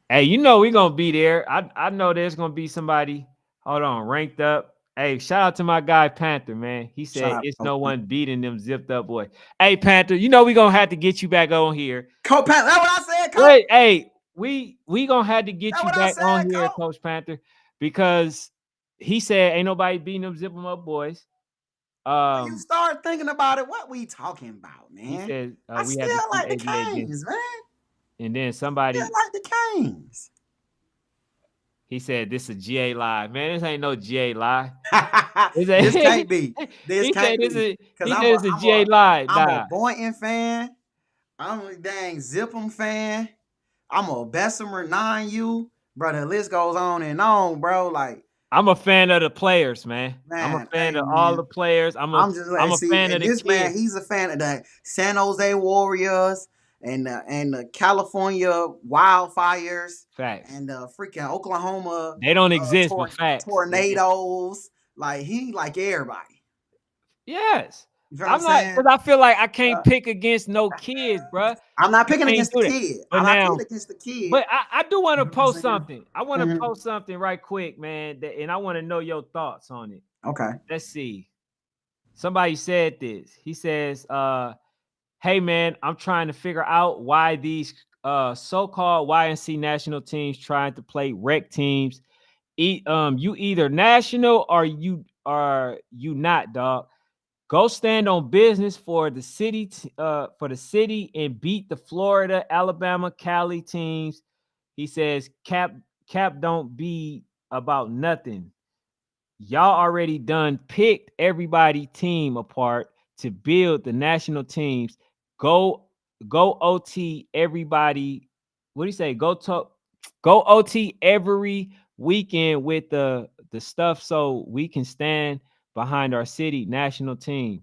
Hey, you know we gonna be there. I know there's gonna be somebody. Hold on, ranked up. Hey, shout out to my guy Panther, man. He Shout said out to it's Coach no Panther. one beating them zipped up boys. Hey, Panther, you know we gonna have to get you back on here. Coach Panther. That's what I said, Coach. Wait, hey, we gonna have to get That's you what I back on said, here, Coach. Coach Panther, because he said ain't nobody beating them zip them up boys. When you Um, start thinking about it, what we talking about, he man? said I we had to still see like the ABA against, Canes, man. and then Still somebody like the Canes. he said this is a GA live, man. This ain't no GA live. He This said can't be. This he said can't this be. is Cause he said it's a GA live. I'm a Nah, Boynton fan. I'm a dang Zip'em fan. I'm a Bessemer 9U. Bro, the list goes on and on, bro. Like, I'm a fan of the players, man. I'm a man, fan hey of all man. the players. I'm just I'm like, a see, fan of and the this man, kids. he's a fan of the San Jose Warriors and the California Wildfires Facts. and the freaking Oklahoma They don't exist, but tor- facts. tornadoes. Like he like everybody. Yes. You feel what I'm I'm not saying? because I feel like I can't Uh, pick against no kids, bruh. I'm not I picking can't against the do that. kid. But I'm not picking now, against the kid. but I do want You to know what I'm post saying? something. I want to Mhm. post something right quick, man, and I want to know your thoughts on it. Okay. Let's see. Somebody said this. He says, hey man, I'm trying to figure out why these so-called YNC national teams trying to play rec teams. You either national or you not, dog. Go stand on business for the city, for the city, and beat the Florida, Alabama, Cali teams. He says, Cap don't be about nothing. Y'all already done picked everybody team apart to build the national teams. Go go OT everybody. What do you say? Go OT every weekend with the stuff so we can stand behind our city national team.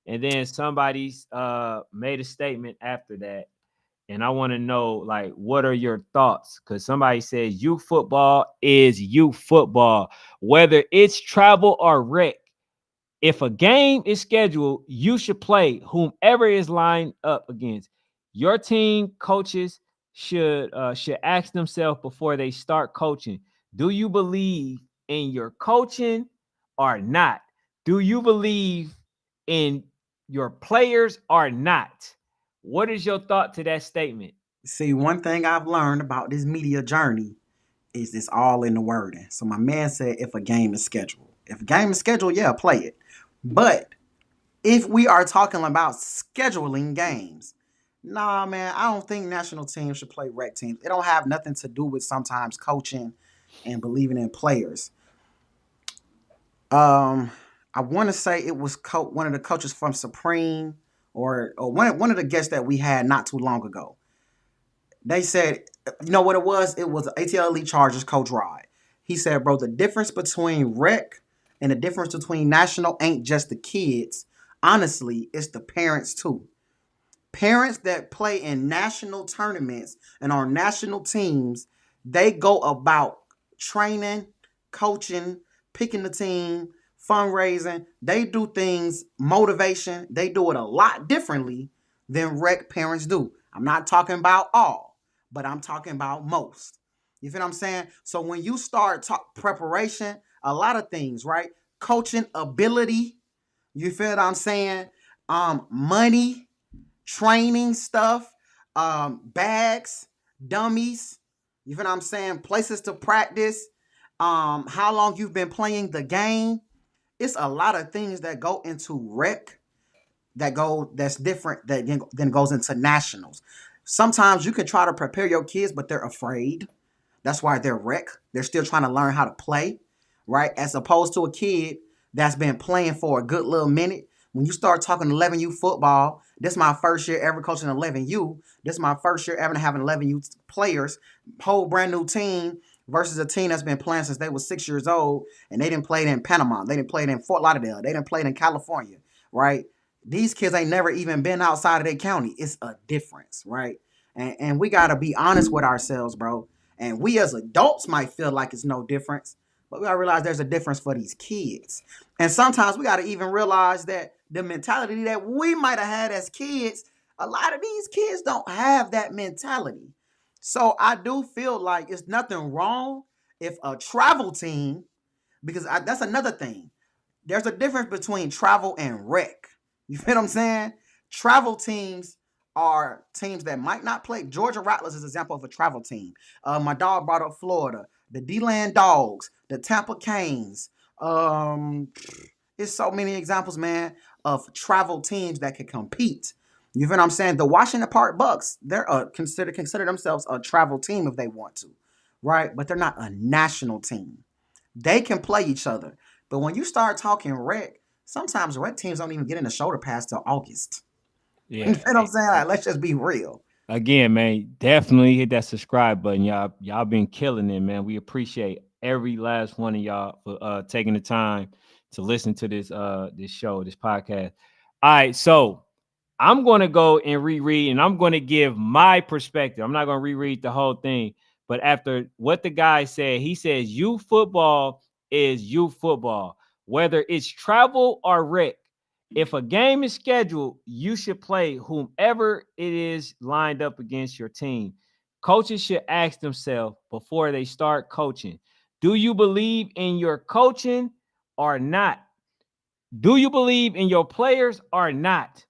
And then somebody's made a statement after that. And I want to know, like, what are your thoughts? Because somebody says youth football is youth football, whether it's travel or rec. If a game is scheduled, you should play whomever is lined up against. Your team coaches should ask themselves before they start coaching: do you believe in your coaching or not? Do you believe in your players or not? What is your thought to that statement? See, one thing I've learned about this media journey is it's all in the wording. So my man said if a game is scheduled. If a game is scheduled, yeah, play it. But if we are talking about scheduling games, nah, man, I don't think national teams should play rec teams. It don't have nothing to do with sometimes coaching and believing in players. Um, I want to say it was one of the coaches from Supreme or one of the guests that we had not too long ago. They said, you know what it was? It was ATL Elite Chargers coach Rod. He said, bro, the difference between rec and the difference between national ain't just the kids. Honestly, it's the parents too. Parents that play in national tournaments and on national teams, they go about training, coaching, picking the team, fundraising. They do things, motivation. They do it a lot differently than rec parents do. I'm not talking about all, but I'm talking about most. You feel what I'm saying? So when you start preparation, a lot of things, right? Coaching ability, you feel what I'm saying? Money, training stuff, bags, dummies. You feel what I'm saying? Places to practice. How long you've been playing the game. It's a lot of things that go into rec that's different that then goes into nationals. Sometimes you can try to prepare your kids, but they're afraid. That's why they're rec. They're still trying to learn how to play, right? As opposed to a kid that's been playing for a good little minute. When you start talking 11U football, this is my first year ever coaching 11U. This is my first year ever having 11U players, whole brand new team. versus a team that's been playing since they were 6 years old and they didn't play in Panama, they didn't play in Fort Lauderdale, they didn't play in California, right? These kids ain't never even been outside of their county. It's a difference, right? And we gotta be honest with ourselves, bro. And we as adults might feel like it's no difference, but we gotta realize there's a difference for these kids. And sometimes we gotta even realize that the mentality that we might have had as kids, a lot of these kids don't have that mentality. So I do feel like it's nothing wrong if a travel team, because that's another thing. There's a difference between travel and rec. You feel what I'm saying? Travel teams are teams that might not play. Georgia Rattlers is an example of a travel team. My dog brought up Florida, the D-Land Dogs, the Tampa Canes. Um, it's so many examples, man, of travel teams that can compete. You feel what I'm saying? The Washington Park Bucks, they're consider themselves a travel team if they want to, right? But they're not a national team. They can play each other. But when you start talking rec, sometimes rec teams don't even get in the shoulder pass till August. You Yeah. know what I'm saying? Like, let's just be real. Again, man, definitely hit that subscribe button. Y'all been killing it, man. We appreciate every last one of y'all for taking the time to listen to this show, this podcast. All right, so I'm gonna go and reread and I'm gonna give my perspective. I'm not gonna reread the whole thing, but after what the guy said, he says youth football is youth football, whether it's travel or rec. If a game is scheduled, you should play whomever it is lined up against your team. Coaches should ask themselves before they start coaching, do you believe in your coaching or not? Do you believe in your players or not?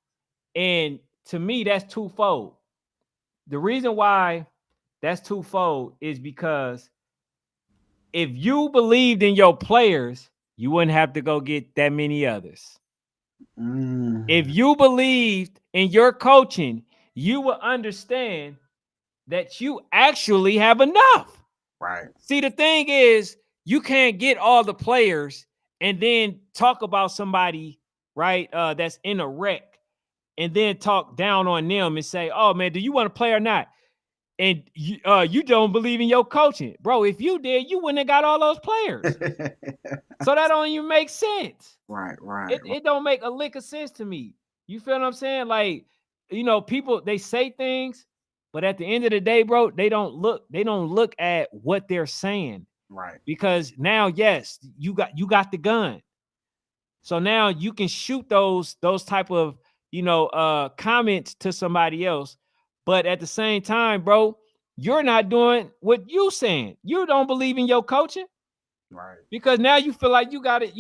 And to me, that's twofold. The reason why that's twofold is because if you believed in your players, you wouldn't have to go get that many others. If Mm, you believed in your coaching, you will understand that you actually have enough. right. See, the thing is, you can't get all the players and then talk about somebody, right, that's in a wreck and then talk down on them and say, oh, man, do you want to play or not? And you don't believe in your coaching. Bro, if you did, you wouldn't have got all those players. So that don't even make sense. Right, right, It don't make a lick of sense to me. You feel what I'm saying? Like, people they say things, but at the end of the day, bro, they don't look at what they're saying. right, Because now, yes, you got the gun. So now you can shoot those type of comments to somebody else. But at the same time, bro, you're not doing what you saying. You don't believe in your coaching right. because now you feel like you got it,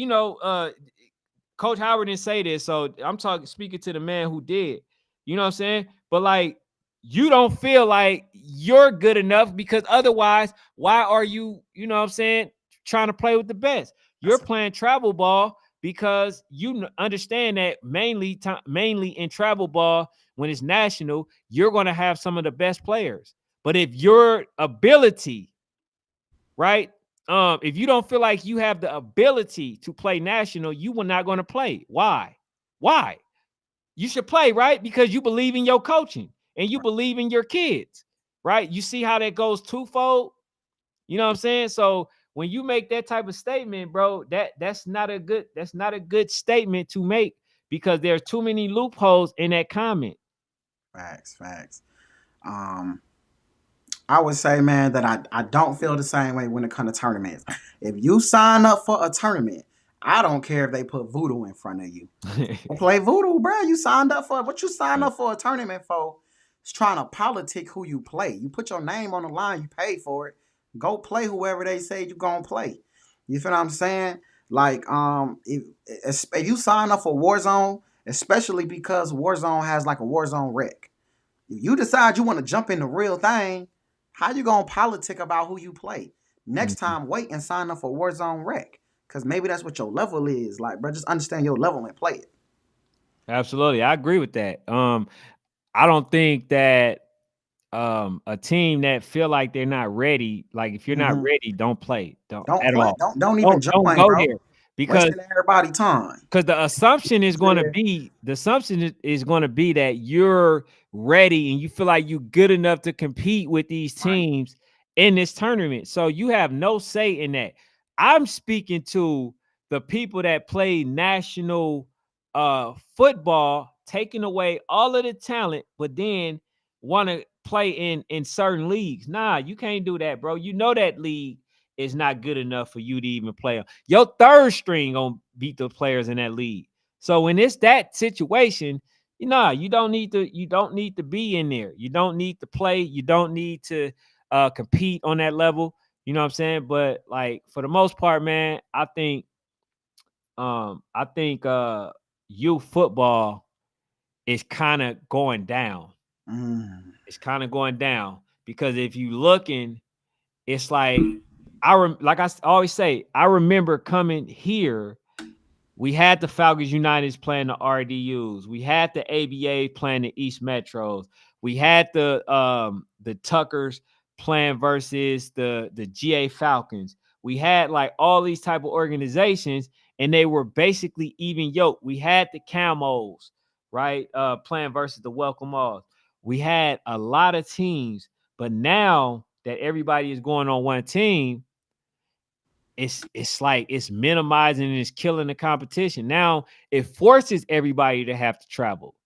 Coach Howard didn't say this, so I'm speaking to the man who did. You know what I'm saying? But like, you don't feel like you're good enough because otherwise, why are you, what I'm saying, trying to play with the best? You're That's a playing travel ball because you understand that mainly in travel ball, when it's national, you're going to have some of the best players. But if your ability, right? If you don't feel like you have the ability to play national, you were not going to play. Why? Why? You should play, right? Because you believe in your coaching and you believe in your kids, right? You see how that goes twofold? You know what I'm saying? So when you make that type of statement, bro, that's not a good statement to make because there's too many loopholes in that comment. facts, facts. Um, I would say, man, that I don't feel the same way when it comes to tournaments. If you sign up for a tournament, I don't care if they put voodoo in front of you. Play voodoo, bro. You signed up for what you signed Right. up for a tournament for. It's trying to politic who you play. You put your name on the line, you pay for it. Go play whoever they say you gonna play. You feel what I'm saying? Like, if you sign up for Warzone, especially because Warzone has like a Warzone rec. If you decide you want to jump in the real thing, how you gonna politic about who you play? Next Mhm. time, wait and sign up for Warzone rec. Cause maybe that's what your level is. Like, bro, just understand your level and play it. Absolutely. I agree with that. I don't think that a team that feel like they're not ready, like if you're not Hmm. ready, don't play. Don't Don't at play. all. Don't even Don't join, go bro. there because Wasting everybody time. the assumption is going to Yeah. be going to be that you're ready and you feel like you're good enough to compete with these Right. teams in this tournament. So you have no say in that. I'm speaking to the people that play national football, taking away all of the talent, but then want to play in certain leagues. Nah, you can't do that, bro. You know that league is not good enough for you to even play. Your third string gonna beat the players in that league. So when it's that situation, you don't need to. You don't need to be in there. You don't need to play. You don't need to compete on that level. You know what I'm saying? But like for the most part, man, I think youth football is kind of going down. Mm. It's kind of going down because if you looking, it's like like always say, I remember coming here. We had the Falcons Uniteds playing the RDUs. We had the ABA playing the East Metros. We had the Tuckers playing versus the GA Falcons. We had like all these type of organizations, and they were basically even yoked. We had the Camos, right, playing versus the Welcome Alls. We had a lot of teams, but now that everybody is going on one team, it's like it's minimizing and it's killing the competition. Now it forces everybody to have to travel.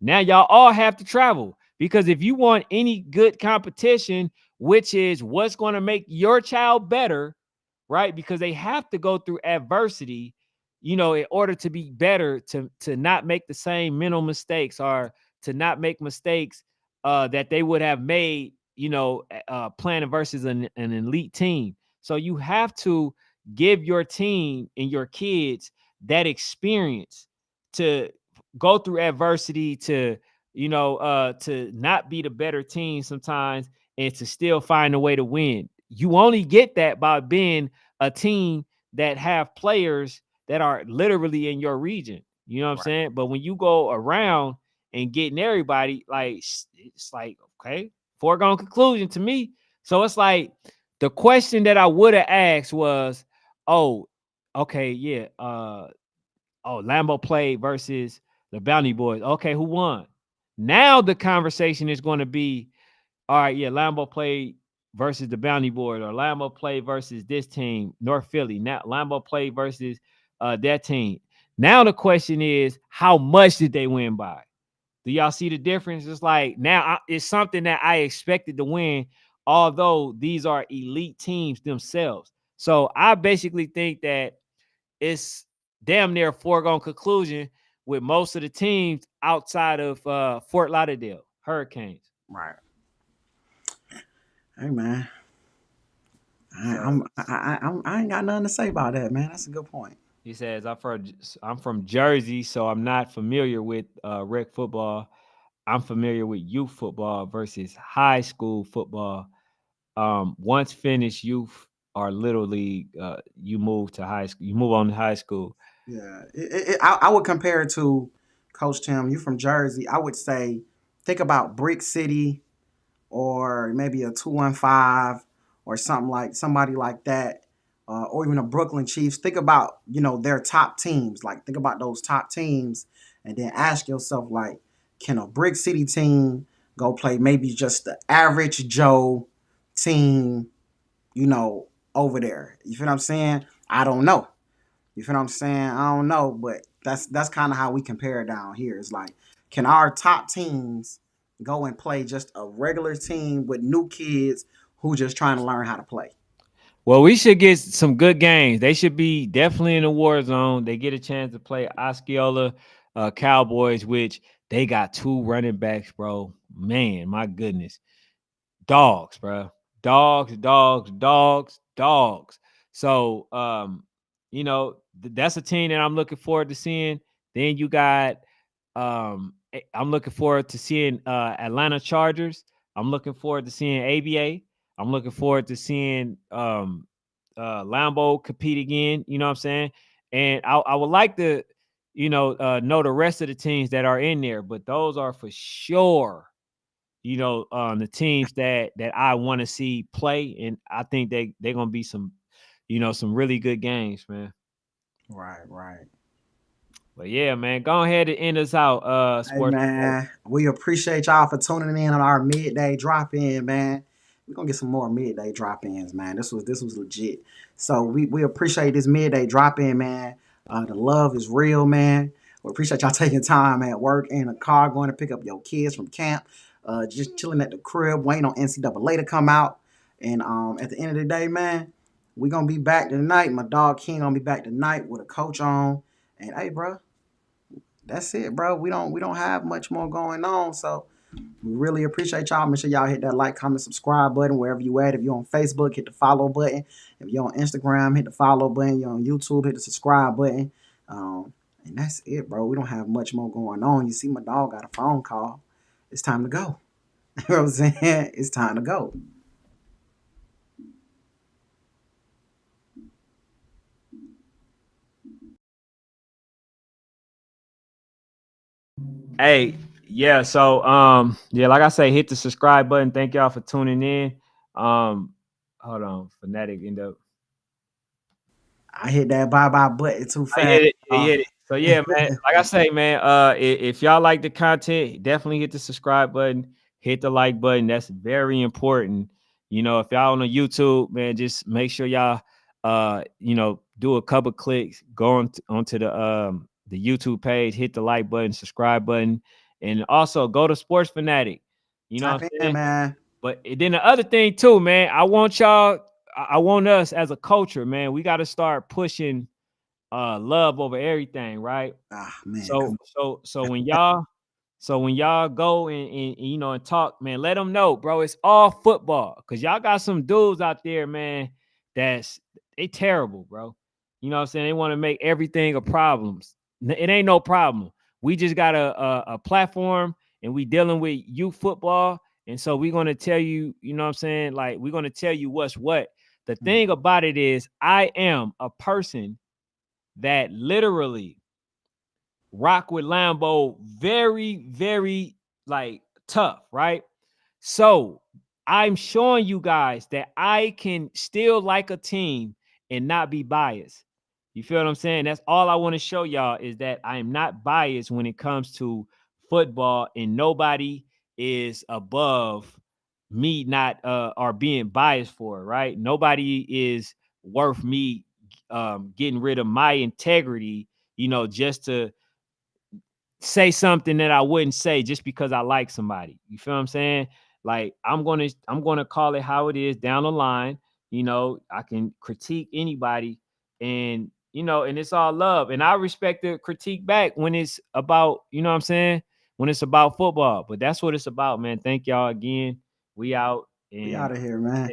Now y'all all have to travel because if you want any good competition, which is what's going to make your child better, right? Because they have to go through adversity, in order to be better, to not make the same mental mistakes or to not make mistakes that they would have made, playing versus an elite team. So you have to give your team and your kids that experience to go through adversity, to not be the better team sometimes and to still find a way to win. You only get that by being a team that have players that are literally in your region. You know what I'm Right. saying? But when you go around and getting everybody, like it's like, okay, foregone conclusion to me. So it's like the question that I would have asked was, oh, okay, yeah, Lambeau played versus the Bounty Boys. Okay, who won? Now the conversation is going to be, all right, yeah, Lambeau played versus the Bounty Boys, or Lambeau played versus this team, North Philly. Now Lambeau played versus that team. Now the question is, how much did they win by? Do y'all see the difference? It's like now it's something that I expected to win, although these are elite teams themselves. So I basically think that it's damn near a foregone conclusion with most of the teams outside of Fort Lauderdale Hurricanes. Right. Hey man, So I ain't got nothing to say about that, man. That's a good point. he says, I'm from Jersey, so I'm not familiar with rec football. I'm familiar with youth football versus high school football. Once finished youth or little league, you move to high school. You move on to high school. Yeah, I would compare it to Coach Tim. You from Jersey? I would say think about Brick City or maybe a 215 or somebody like that, or even a Brooklyn Chiefs. Think about their top teams. Like think about those top teams, and then ask yourself like, can a Brick City team go play maybe just the average Joe team, over there? You feel what I'm saying? I don't know. You feel what I'm saying? I don't know, but that's kind of how we compare it down here. It's like, can our top teams go and play just a regular team with new kids who just trying to learn how to play? Well, we should get some good games. They should be definitely in the war zone. They get a chance to play Osceola Cowboys, which they got two running backs, bro. Man, my goodness. Dogs, bro. Dogs, dogs, dogs, dogs. So, that's a team that I'm looking forward to seeing. Then you got, I'm looking forward to seeing Atlanta Chargers. I'm looking forward to seeing ABA. I'm looking forward to seeing Lambeau compete again. You know what I'm saying? And I would like to, know the rest of the teams that are in there, but those are for sure, the teams that I want to see play, and I think they're gonna be some really good games, man. Right, right. But yeah, man, go ahead and end us out, Hey sports report. man, we appreciate y'all for tuning in on our midday drop in, man. we're gonna get some more midday drop-ins, man. This was legit. So we appreciate this midday drop-in, man. The love is real, man. We appreciate y'all taking time at work in a car going to pick up your kids from camp. Just chilling at the crib, waiting on NCAA to come out. And at the end of the day, man, we gonna be back tonight. My dog King gonna be back tonight with a coach on. And hey, bro, that's it, bro. We don't have much more going on. So we really appreciate y'all. Make sure y'all hit that like, comment, subscribe button wherever you at. If you're on Facebook, hit the follow button. If you're on Instagram, hit the follow button. You're on YouTube, hit the subscribe button. And that's it, bro. We don't have much more going on. You see, my dog got a phone call. It's time to go. You know what I'm saying? It's time to go. Hey, yeah. So yeah, like I say, hit the subscribe button. Thank y'all for tuning in. Um, hold on, Fanatic end up. I hit that bye bye button too I fast. hit it. Yeah, hit it. So yeah, man. Like I say, man. If y'all like the content, definitely hit the subscribe button, hit the like button. That's very important. You know, if y'all on the YouTube, man, just make sure y'all, do a couple clicks, go onto the YouTube page, hit the like button, subscribe button, and also go to Sports Fanatic. You know what Tap I'm in, saying? man. But then the other thing too, man, I want y'all. I want us as a culture, man. We got to start pushing love over everything, right? Ah, man, So come so so when y'all go and talk, man, let them know, bro. It's all football because y'all got some dudes out there, man. That's they terrible, bro. You know what I'm saying? They want to make everything a problem. It ain't no problem. We just got a platform and we dealing with youth football. And so we're gonna tell you, you know what I'm saying? Like, we're gonna tell you what's what. The on. thing about it is, I am a person that literally rock with Lambo very, very like tough, right? So I'm showing you guys that I can still like a team and not be biased. You feel what I'm saying? That's all I want to show y'all is that I am not biased when it comes to football, and nobody is above me not or being biased for it, right? Nobody is worth me getting rid of my integrity, just to say something that I wouldn't say just because I like somebody. You feel what I'm saying? Like, I'm gonna call it how it is down the line. I can critique anybody, and it's all love. And I respect the critique back when it's about, you know what I'm saying, when it's about football. But that's what it's about, man. Thank y'all again. We out We out and of here, man.